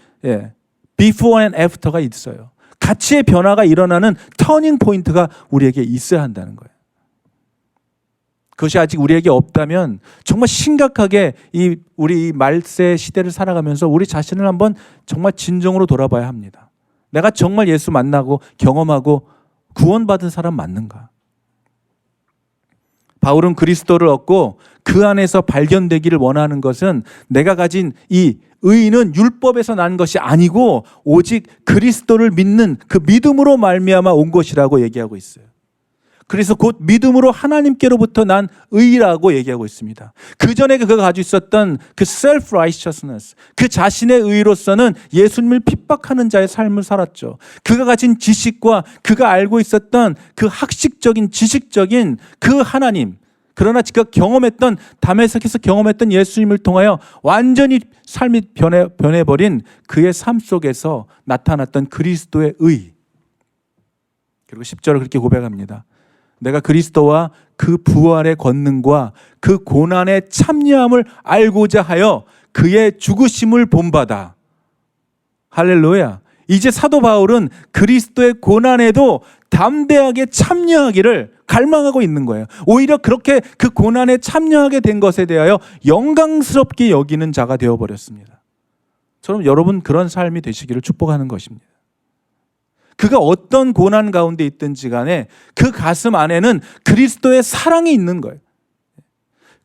before and after가 있어요. 가치의 변화가 일어나는 터닝 포인트가 우리에게 있어야 한다는 거예요. 그것이 아직 우리에게 없다면 정말 심각하게 우리 말세 시대를 살아가면서 우리 자신을 한번 정말 진정으로 돌아봐야 합니다. 내가 정말 예수 만나고 경험하고 구원받은 사람 맞는가? 바울은 그리스도를 얻고 그 안에서 발견되기를 원하는 것은 내가 가진 이 의는 율법에서 난 것이 아니고 오직 그리스도를 믿는 그 믿음으로 말미암아 온 것이라고 얘기하고 있어요. 그래서 곧 믿음으로 하나님께로부터 난 의라고 얘기하고 있습니다. 그 전에 그가 가지고 있었던 그 self-righteousness, 그 자신의 의로서는 예수님을 핍박하는 자의 삶을 살았죠. 그가 가진 지식과 그가 알고 있었던 그 학식적인 지식적인 그 하나님, 그러나 그가 경험했던 다메섹에서 경험했던 예수님을 통하여 완전히 삶이 변해버린 그의 삶 속에서 나타났던 그리스도의 의. 그리고 10절을 그렇게 고백합니다. 내가 그리스도와 그 부활의 권능과 그 고난의 참여함을 알고자 하여 그의 죽으심을 본받아. 할렐루야. 이제 사도 바울은 그리스도의 고난에도 담대하게 참여하기를 갈망하고 있는 거예요. 오히려 그렇게 그 고난에 참여하게 된 것에 대하여 영광스럽게 여기는 자가 되어버렸습니다. 저는 여러분 그런 삶이 되시기를 축복하는 것입니다. 그가 어떤 고난 가운데 있든지 간에 그 가슴 안에는 그리스도의 사랑이 있는 거예요.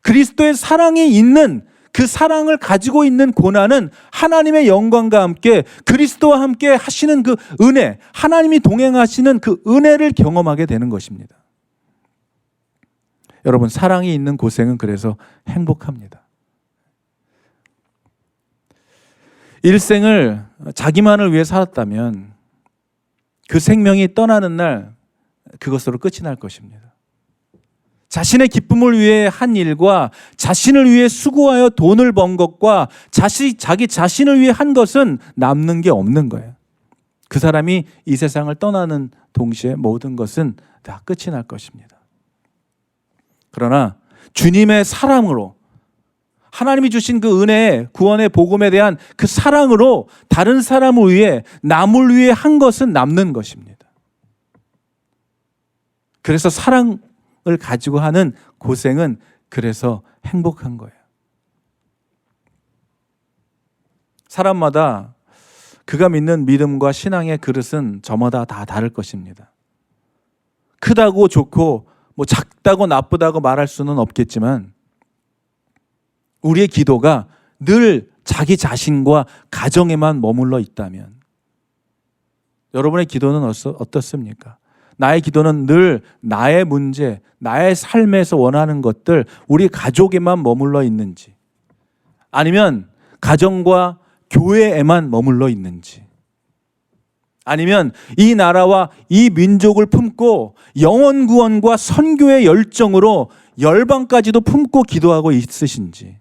그리스도의 사랑이 있는 그 사랑을 가지고 있는 고난은 하나님의 영광과 함께 그리스도와 함께 하시는 그 은혜, 하나님이 동행하시는 그 은혜를 경험하게 되는 것입니다. 여러분, 사랑이 있는 고생은 그래서 행복합니다. 일생을 자기만을 위해 살았다면 그 생명이 떠나는 날 그것으로 끝이 날 것입니다. 자신의 기쁨을 위해 한 일과 자신을 위해 수고하여 돈을 번 것과 자기 자신을 위해 한 것은 남는 게 없는 거예요. 그 사람이 이 세상을 떠나는 동시에 모든 것은 다 끝이 날 것입니다. 그러나 주님의 사랑으로, 하나님이 주신 그 은혜의 구원의 복음에 대한 그 사랑으로 다른 사람을 위해, 남을 위해 한 것은 남는 것입니다. 그래서 사랑을 가지고 하는 고생은 그래서 행복한 거예요. 사람마다 그가 믿는 믿음과 신앙의 그릇은 저마다 다 다를 것입니다. 크다고 좋고 작다고 나쁘다고 말할 수는 없겠지만 우리의 기도가 늘 자기 자신과 가정에만 머물러 있다면 여러분의 기도는 어떻습니까? 나의 기도는 늘 나의 문제, 나의 삶에서 원하는 것들, 우리 가족에만 머물러 있는지, 아니면 가정과 교회에만 머물러 있는지, 아니면 이 나라와 이 민족을 품고 영혼 구원과 선교의 열정으로 열방까지도 품고 기도하고 있으신지,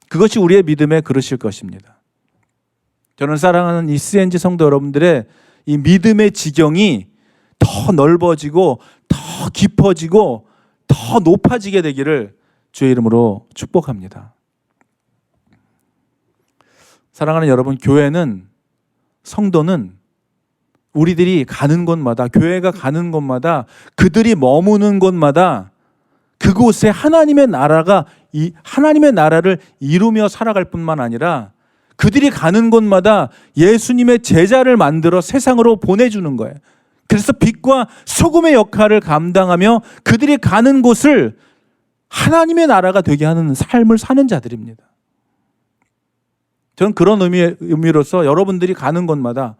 그것이 우리의 믿음의 그릇일 것입니다. 저는 사랑하는 이 CNG 성도 여러분들의 이 믿음의 지경이 더 넓어지고 더 깊어지고 더 높아지게 되기를 주의 이름으로 축복합니다. 사랑하는 여러분, 교회는, 성도는 우리들이 가는 곳마다, 교회가 가는 곳마다, 그들이 머무는 곳마다 그곳에 하나님의 나라를 이루며 살아갈 뿐만 아니라 그들이 가는 곳마다 예수님의 제자를 만들어 세상으로 보내주는 거예요. 그래서 빛과 소금의 역할을 감당하며 그들이 가는 곳을 하나님의 나라가 되게 하는 삶을 사는 자들입니다. 저는 그런 의미로서 여러분들이 가는 곳마다,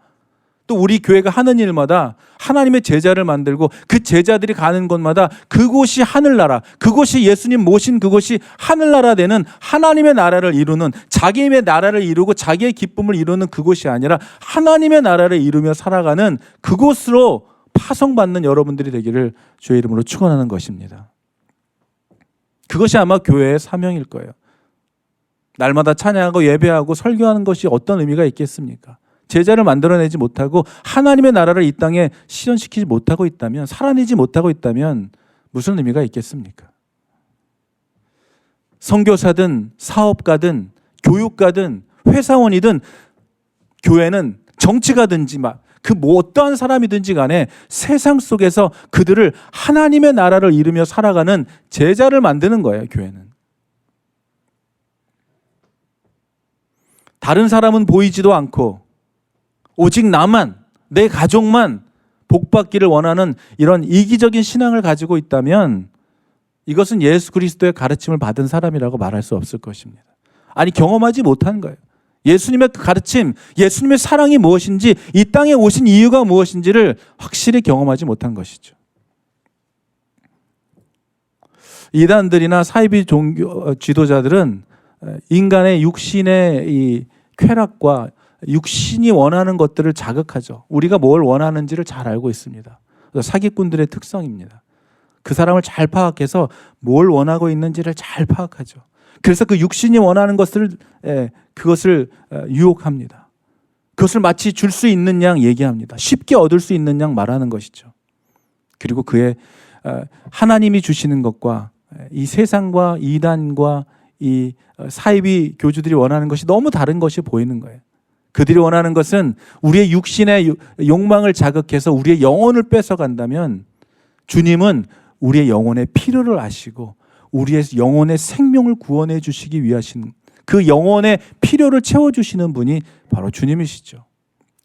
또 우리 교회가 하는 일마다 하나님의 제자를 만들고 그 제자들이 가는 곳마다 그곳이 하늘나라, 그곳이 예수님 모신 그곳이 하늘나라 되는 하나님의 나라를 이루는, 자기의 나라를 이루고 자기의 기쁨을 이루는 그곳이 아니라 하나님의 나라를 이루며 살아가는 그곳으로 파송받는 여러분들이 되기를 주의 이름으로 축원하는 것입니다. 그것이 아마 교회의 사명일 거예요. 날마다 찬양하고 예배하고 설교하는 것이 어떤 의미가 있겠습니까? 제자를 만들어내지 못하고 하나님의 나라를 이 땅에 실현시키지 못하고 있다면, 살아내지 못하고 있다면 무슨 의미가 있겠습니까? 선교사든 사업가든 교육가든 회사원이든 교회는 정치가든지 어떠한 사람이든지 간에 세상 속에서 그들을 하나님의 나라를 이루며 살아가는 제자를 만드는 거예요, 교회는. 다른 사람은 보이지도 않고 오직 나만, 내 가족만 복받기를 원하는 이런 이기적인 신앙을 가지고 있다면 이것은 예수 그리스도의 가르침을 받은 사람이라고 말할 수 없을 것입니다. 아니, 경험하지 못한 거예요. 예수님의 가르침, 예수님의 사랑이 무엇인지, 이 땅에 오신 이유가 무엇인지를 확실히 경험하지 못한 것이죠. 이단들이나 사이비 종교 지도자들은 인간의 육신의 이 쾌락과 육신이 원하는 것들을 자극하죠. 우리가 뭘 원하는지를 잘 알고 있습니다. 사기꾼들의 특성입니다. 그 사람을 잘 파악해서 뭘 원하고 있는지를 잘 파악하죠. 그래서 그 육신이 원하는 그것을 유혹합니다. 그것을 마치 줄 수 있는 양 얘기합니다. 쉽게 얻을 수 있는 양 말하는 것이죠. 그리고 그의 하나님이 주시는 것과 이 세상과 이단과 이 사이비 교주들이 원하는 것이 너무 다른 것이 보이는 거예요. 그들이 원하는 것은 우리의 육신의 욕망을 자극해서 우리의 영혼을 뺏어간다면, 주님은 우리의 영혼의 필요를 아시고 우리의 영혼의 생명을 구원해 주시기 위하신, 그 영혼의 필요를 채워주시는 분이 바로 주님이시죠.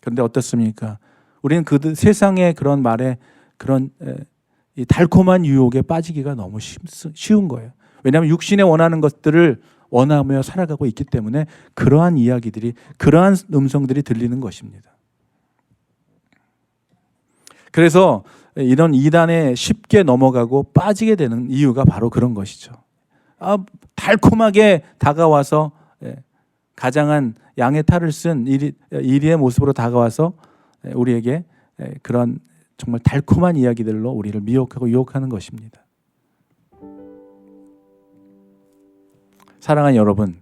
그런데 어떻습니까? 우리는 그 세상의 그런 말에, 그런 이 달콤한 유혹에 빠지기가 너무 쉬운 거예요. 왜냐하면 육신에 원하는 것들을 원하며 살아가고 있기 때문에 그러한 이야기들이, 그러한 음성들이 들리는 것입니다. 그래서 이런 이단에 쉽게 넘어가고 빠지게 되는 이유가 바로 그런 것이죠. 달콤하게 다가와서 가장한 양의 탈을 쓴 이리의 모습으로 다가와서 우리에게 그런 정말 달콤한 이야기들로 우리를 미혹하고 유혹하는 것입니다. 사랑하는 여러분,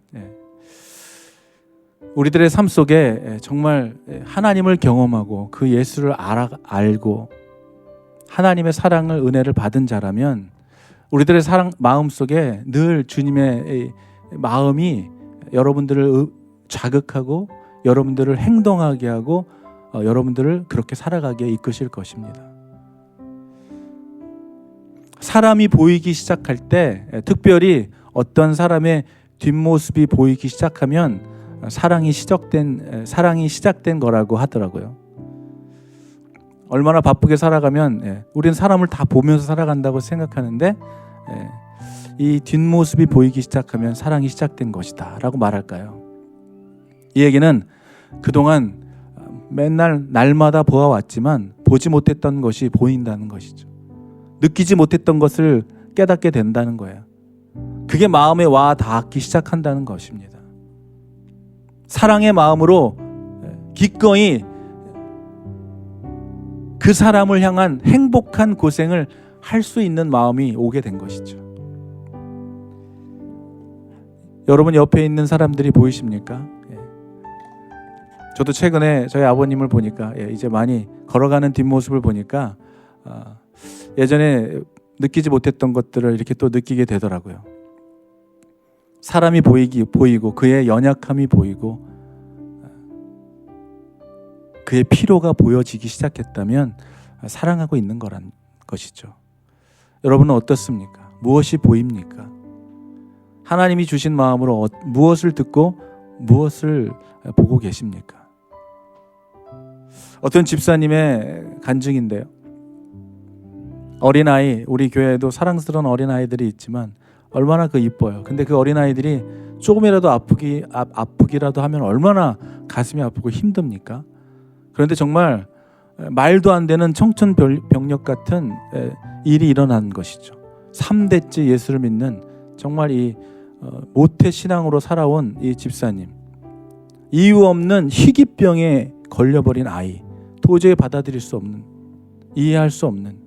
우리들의 삶 속에 정말 하나님을 경험하고 그 예수를 알고 하나님의 사랑을, 은혜를 받은 자라면 우리들의 마음 속에 늘 주님의 마음이 여러분들을 자극하고 여러분들을 행동하게 하고 여러분들을 그렇게 살아가게 이끄실 것입니다. 사람이 보이기 시작할 때, 특별히 어떤 사람의 뒷모습이 보이기 시작하면 사랑이 시작된 거라고 하더라고요. 얼마나 바쁘게 살아가면 우리는 사람을 다 보면서 살아간다고 생각하는데 이 뒷모습이 보이기 시작하면 사랑이 시작된 것이다 라고 말할까요? 이 얘기는 그동안 맨날 날마다 보아왔지만 보지 못했던 것이 보인다는 것이죠. 느끼지 못했던 것을 깨닫게 된다는 거예요. 그게 마음에 와 닿기 시작한다는 것입니다. 사랑의 마음으로 기꺼이 그 사람을 향한 행복한 고생을 할 수 있는 마음이 오게 된 것이죠. 여러분 옆에 있는 사람들이 보이십니까? 저도 최근에 저희 아버님을 보니까 이제 많이 걸어가는 뒷모습을 보니까 예전에 느끼지 못했던 것들을 이렇게 또 느끼게 되더라고요. 사람이 보이고 그의 연약함이 보이고 그의 피로가 보여지기 시작했다면 사랑하고 있는 거란 것이죠. 여러분은 어떻습니까? 무엇이 보입니까? 하나님이 주신 마음으로 무엇을 듣고 무엇을 보고 계십니까? 어떤 집사님의 간증인데요. 어린아이, 우리 교회에도 사랑스러운 어린아이들이 있지만 얼마나 이뻐요. 근데 그 어린아이들이 조금이라도 아프기라도 하면 얼마나 가슴이 아프고 힘듭니까? 그런데 정말 말도 안 되는 청천벽력 같은 일이 일어난 것이죠. 3대째 예수를 믿는 정말 이 모태 신앙으로 살아온 이 집사님, 이유 없는 희귀병에 걸려버린 아이, 도저히 받아들일 수 없는, 이해할 수 없는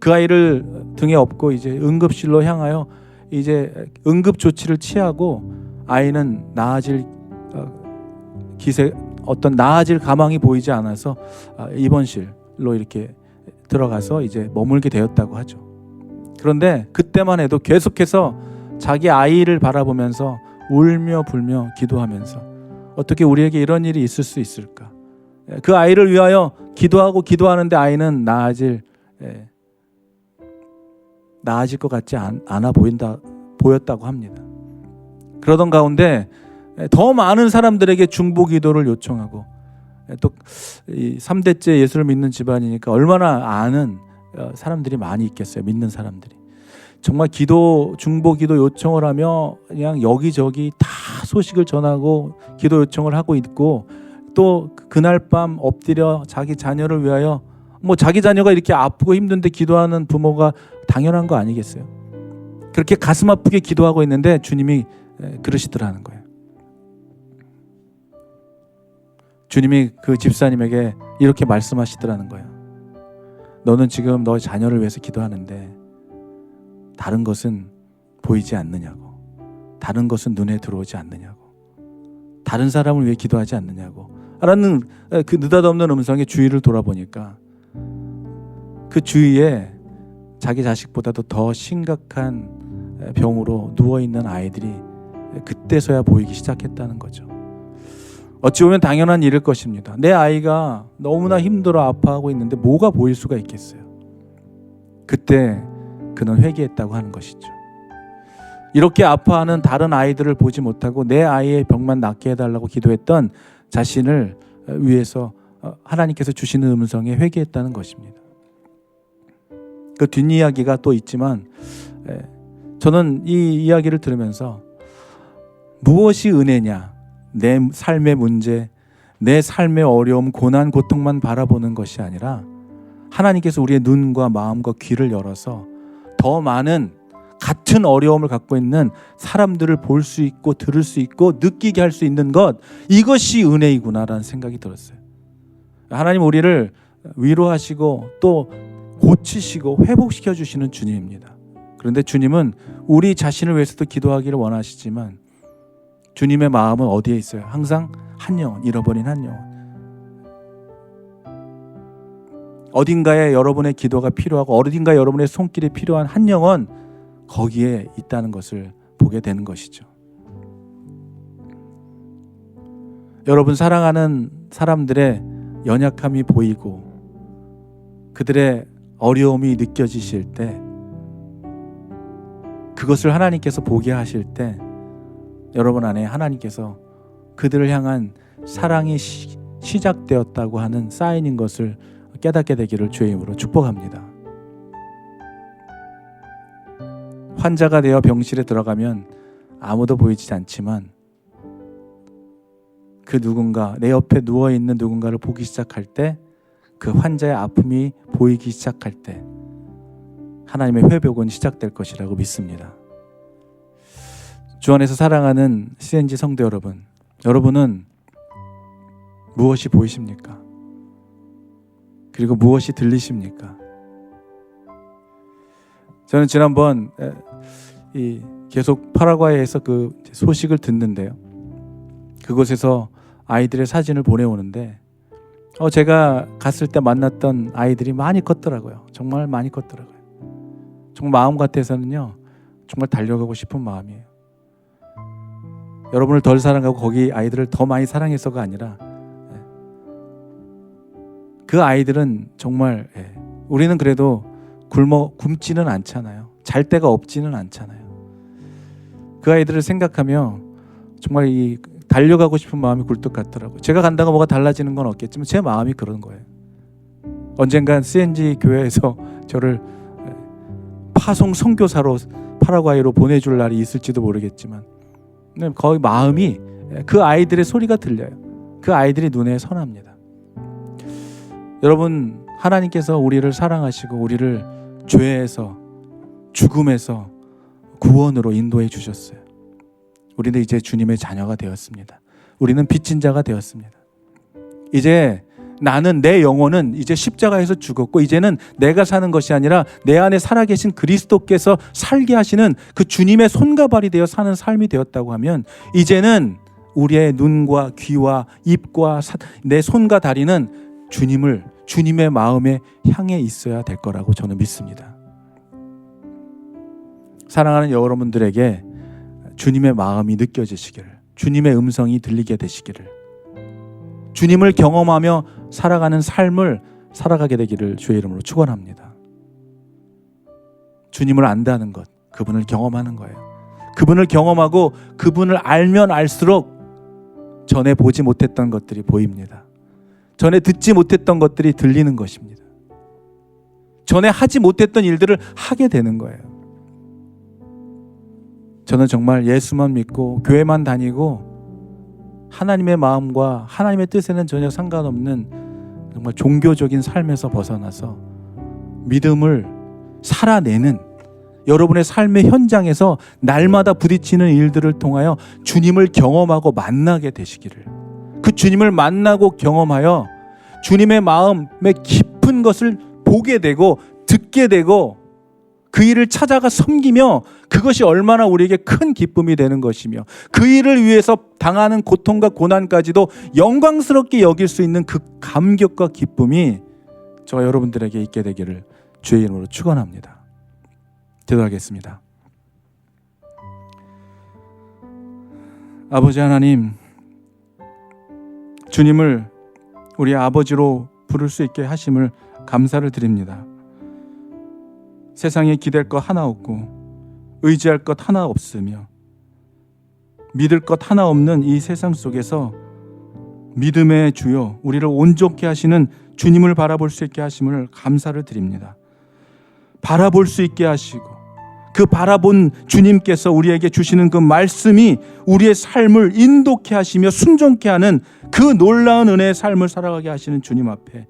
그 아이를 등에 업고 이제 응급실로 향하여 이제 응급 조치를 취하고 아이는 나아질 가망이 보이지 않아서 입원실로 이렇게 들어가서 이제 머물게 되었다고 하죠. 그런데 그때만 해도 계속해서 자기 아이를 바라보면서 울며 불며 기도하면서 어떻게 우리에게 이런 일이 있을 수 있을까? 그 아이를 위하여 기도하는데 아이는 나아질 것 같지 않아 보였다고 합니다. 그러던 가운데 더 많은 사람들에게 중보 기도를 요청하고 또 이 3대째 예수를 믿는 집안이니까 얼마나 아는 사람들이 많이 있겠어요. 믿는 사람들이. 정말 중보 기도 요청을 하며 그냥 여기저기 다 소식을 전하고 기도 요청을 하고 있고 또 그날 밤 엎드려 자기 자녀를 위하여 자기 자녀가 이렇게 아프고 힘든데 기도하는 부모가 당연한 거 아니겠어요? 그렇게 가슴 아프게 기도하고 있는데 주님이 그러시더라는 거예요. 주님이 그 집사님에게 이렇게 말씀하시더라는 거예요. 너는 지금 너의 자녀를 위해서 기도하는데 다른 것은 보이지 않느냐고, 다른 것은 눈에 들어오지 않느냐고, 다른 사람을 위해 기도하지 않느냐고 라는 그 느닷없는 음성에 주위를 돌아보니까 그 주위에 자기 자식보다도 더 심각한 병으로 누워있는 아이들이 그때서야 보이기 시작했다는 거죠. 어찌 보면 당연한 일일 것입니다. 내 아이가 너무나 힘들어 아파하고 있는데 뭐가 보일 수가 있겠어요. 그때 그는 회개했다고 하는 것이죠. 이렇게 아파하는 다른 아이들을 보지 못하고 내 아이의 병만 낫게 해달라고 기도했던 자신을 위해서 하나님께서 주시는 음성에 회개했다는 것입니다. 그 뒷이야기가 또 있지만 저는 이 이야기를 들으면서 무엇이 은혜냐? 내 삶의 문제, 내 삶의 어려움, 고난, 고통만 바라보는 것이 아니라 하나님께서 우리의 눈과 마음과 귀를 열어서 더 많은 같은 어려움을 갖고 있는 사람들을 볼 수 있고 들을 수 있고 느끼게 할 수 있는 것, 이것이 은혜이구나라는 생각이 들었어요. 하나님 우리를 위로하시고 또 고치시고 회복시켜 주시는 주님입니다. 그런데 주님은 우리 자신을 위해서도 기도하기를 원하시지만 주님의 마음은 어디에 있어요? 항상 한 영혼, 잃어버린 한 영혼. 어딘가에 여러분의 기도가 필요하고 어딘가에 여러분의 손길이 필요한 한 영혼, 거기에 있다는 것을 보게 되는 것이죠. 여러분 사랑하는 사람들의 연약함이 보이고 그들의 어려움이 느껴지실 때, 그것을 하나님께서 보게 하실 때 여러분 안에 하나님께서 그들을 향한 사랑이 시작되었다고 하는 사인인 것을 깨닫게 되기를 주의 이름으로 축복합니다. 환자가 되어 병실에 들어가면 아무도 보이지 않지만 그 누군가, 내 옆에 누워있는 누군가를 보기 시작할 때, 그 환자의 아픔이 보이기 시작할 때 하나님의 회복은 시작될 것이라고 믿습니다. 주 안에서 사랑하는 CNG 성도 여러분, 여러분은 무엇이 보이십니까? 그리고 무엇이 들리십니까? 저는 지난번 계속 파라과이에서 그 소식을 듣는데요, 그곳에서 아이들의 사진을 보내오는데 제가 갔을 때 만났던 아이들이 많이 컸더라고요. 정말 많이 컸더라고요. 정말 마음 같아서는요, 정말 달려가고 싶은 마음이에요. 여러분을 덜 사랑하고 거기 아이들을 더 많이 사랑해서가 아니라, 그 아이들은 정말, 우리는 그래도 굶지는 않잖아요. 잘 데가 없지는 않잖아요. 그 아이들을 생각하며 정말 이 달려가고 싶은 마음이 굴뚝 같더라고요. 제가 간다고 뭐가 달라지는 건 없겠지만 제 마음이 그런 거예요. 언젠간 CNG 교회에서 저를 파송 선교사로 파라과이로 보내줄 날이 있을지도 모르겠지만, 거의 마음이, 그 아이들의 소리가 들려요. 그 아이들이 눈에 선합니다. 여러분, 하나님께서 우리를 사랑하시고 우리를 죄에서, 죽음에서 구원으로 인도해 주셨어요. 우리는 이제 주님의 자녀가 되었습니다. 우리는 빚진 자가 되었습니다. 이제 나는, 내 영혼은 이제 십자가에서 죽었고 이제는 내가 사는 것이 아니라 내 안에 살아계신 그리스도께서 살게 하시는 그 주님의 손과 발이 되어 사는 삶이 되었다고 하면, 이제는 우리의 눈과 귀와 입과 내 손과 다리는 주님의 마음에 향해 있어야 될 거라고 저는 믿습니다. 사랑하는 여러분들에게 주님의 마음이 느껴지시기를, 주님의 음성이 들리게 되시기를, 주님을 경험하며 살아가는 삶을 살아가게 되기를 주의 이름으로 축원합니다. 주님을 안다는 것, 그분을 경험하는 거예요. 그분을 경험하고 그분을 알면 알수록 전에 보지 못했던 것들이 보입니다. 전에 듣지 못했던 것들이 들리는 것입니다. 전에 하지 못했던 일들을 하게 되는 거예요. 저는 정말 예수만 믿고 교회만 다니고 하나님의 마음과 하나님의 뜻에는 전혀 상관없는 정말 종교적인 삶에서 벗어나서 믿음을 살아내는, 여러분의 삶의 현장에서 날마다 부딪히는 일들을 통하여 주님을 경험하고 만나게 되시기를, 그 주님을 만나고 경험하여 주님의 마음의 깊은 것을 보게 되고 듣게 되고 그 일을 찾아가 섬기며, 그것이 얼마나 우리에게 큰 기쁨이 되는 것이며, 그 일을 위해서 당하는 고통과 고난까지도 영광스럽게 여길 수 있는 그 감격과 기쁨이 저와 여러분들에게 있게 되기를 주의 이름으로 축원합니다. 기도하겠습니다. 아버지 하나님, 주님을 우리 아버지로 부를 수 있게 하심을 감사를 드립니다. 세상에 기댈 것 하나 없고 의지할 것 하나 없으며 믿을 것 하나 없는 이 세상 속에서 믿음의 주요, 우리를 온전케 하시는 주님을 바라볼 수 있게 하심을 감사를 드립니다. 바라볼 수 있게 하시고 그 바라본 주님께서 우리에게 주시는 그 말씀이 우리의 삶을 인도케 하시며 순종케 하는 그 놀라운 은혜의 삶을 살아가게 하시는 주님 앞에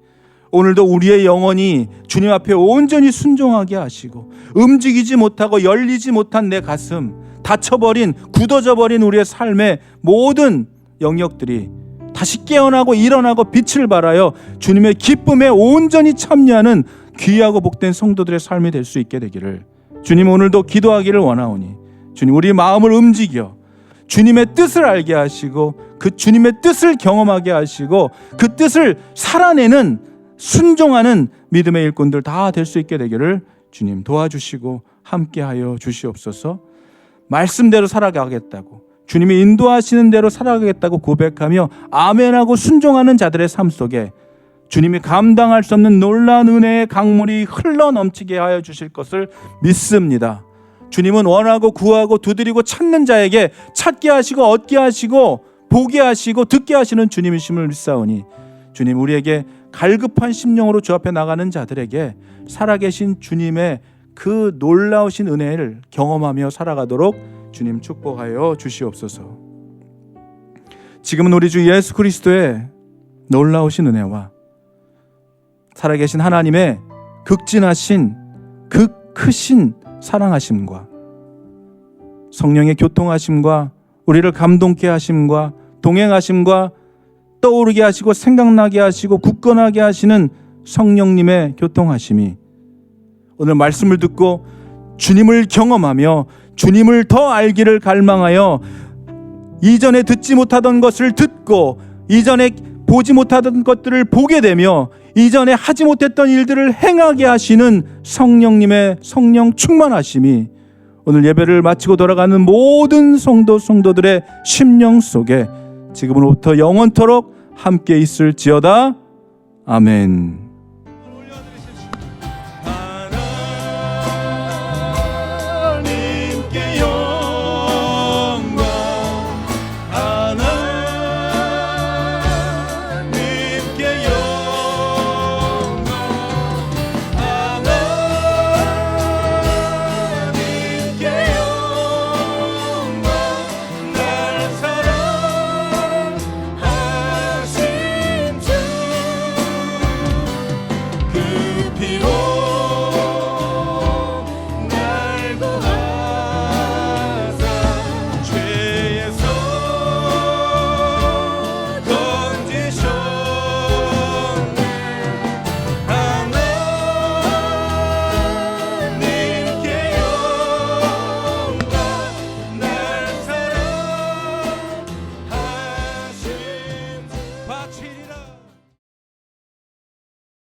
오늘도 우리의 영혼이 주님 앞에 온전히 순종하게 하시고 움직이지 못하고 열리지 못한 내 가슴, 닫혀버린 굳어져 버린 우리의 삶의 모든 영역들이 다시 깨어나고 일어나고 빛을 발하여 주님의 기쁨에 온전히 참여하는 귀하고 복된 성도들의 삶이 될 수 있게 되기를 주님 오늘도 기도하기를 원하오니 주님 우리 마음을 움직여 주님의 뜻을 알게 하시고 그 주님의 뜻을 경험하게 하시고 그 뜻을 살아내는 순종하는 믿음의 일꾼들 다 될 수 있게 되기를 주님 도와주시고 함께하여 주시옵소서. 말씀대로 살아가겠다고 주님이 인도하시는 대로 살아가겠다고 고백하며 아멘하고 순종하는 자들의 삶 속에 주님이 감당할 수 없는 놀라운 은혜의 강물이 흘러넘치게 하여 주실 것을 믿습니다. 주님은 원하고 구하고 두드리고 찾는 자에게 찾게 하시고 얻게 하시고 보게 하시고 듣게 하시는 주님이심을 믿사오니 주님 우리에게 갈급한 심령으로 주 앞에 나가는 자들에게 살아계신 주님의 그 놀라우신 은혜를 경험하며 살아가도록 주님 축복하여 주시옵소서. 지금은 우리 주 예수 그리스도의 놀라우신 은혜와 살아계신 하나님의 극진하신 그 크신 사랑하심과 성령의 교통하심과 우리를 감동케 하심과 동행하심과 떠오르게 하시고 생각나게 하시고 굳건하게 하시는 성령님의 교통하심이 오늘 말씀을 듣고 주님을 경험하며 주님을 더 알기를 갈망하여 이전에 듣지 못하던 것을 듣고 이전에 보지 못하던 것들을 보게 되며 이전에 하지 못했던 일들을 행하게 하시는 성령님의 성령 충만하심이 오늘 예배를 마치고 돌아가는 모든 성도들의 심령 속에 지금으로부터 영원토록 함께 있을지어다. 아멘. 피로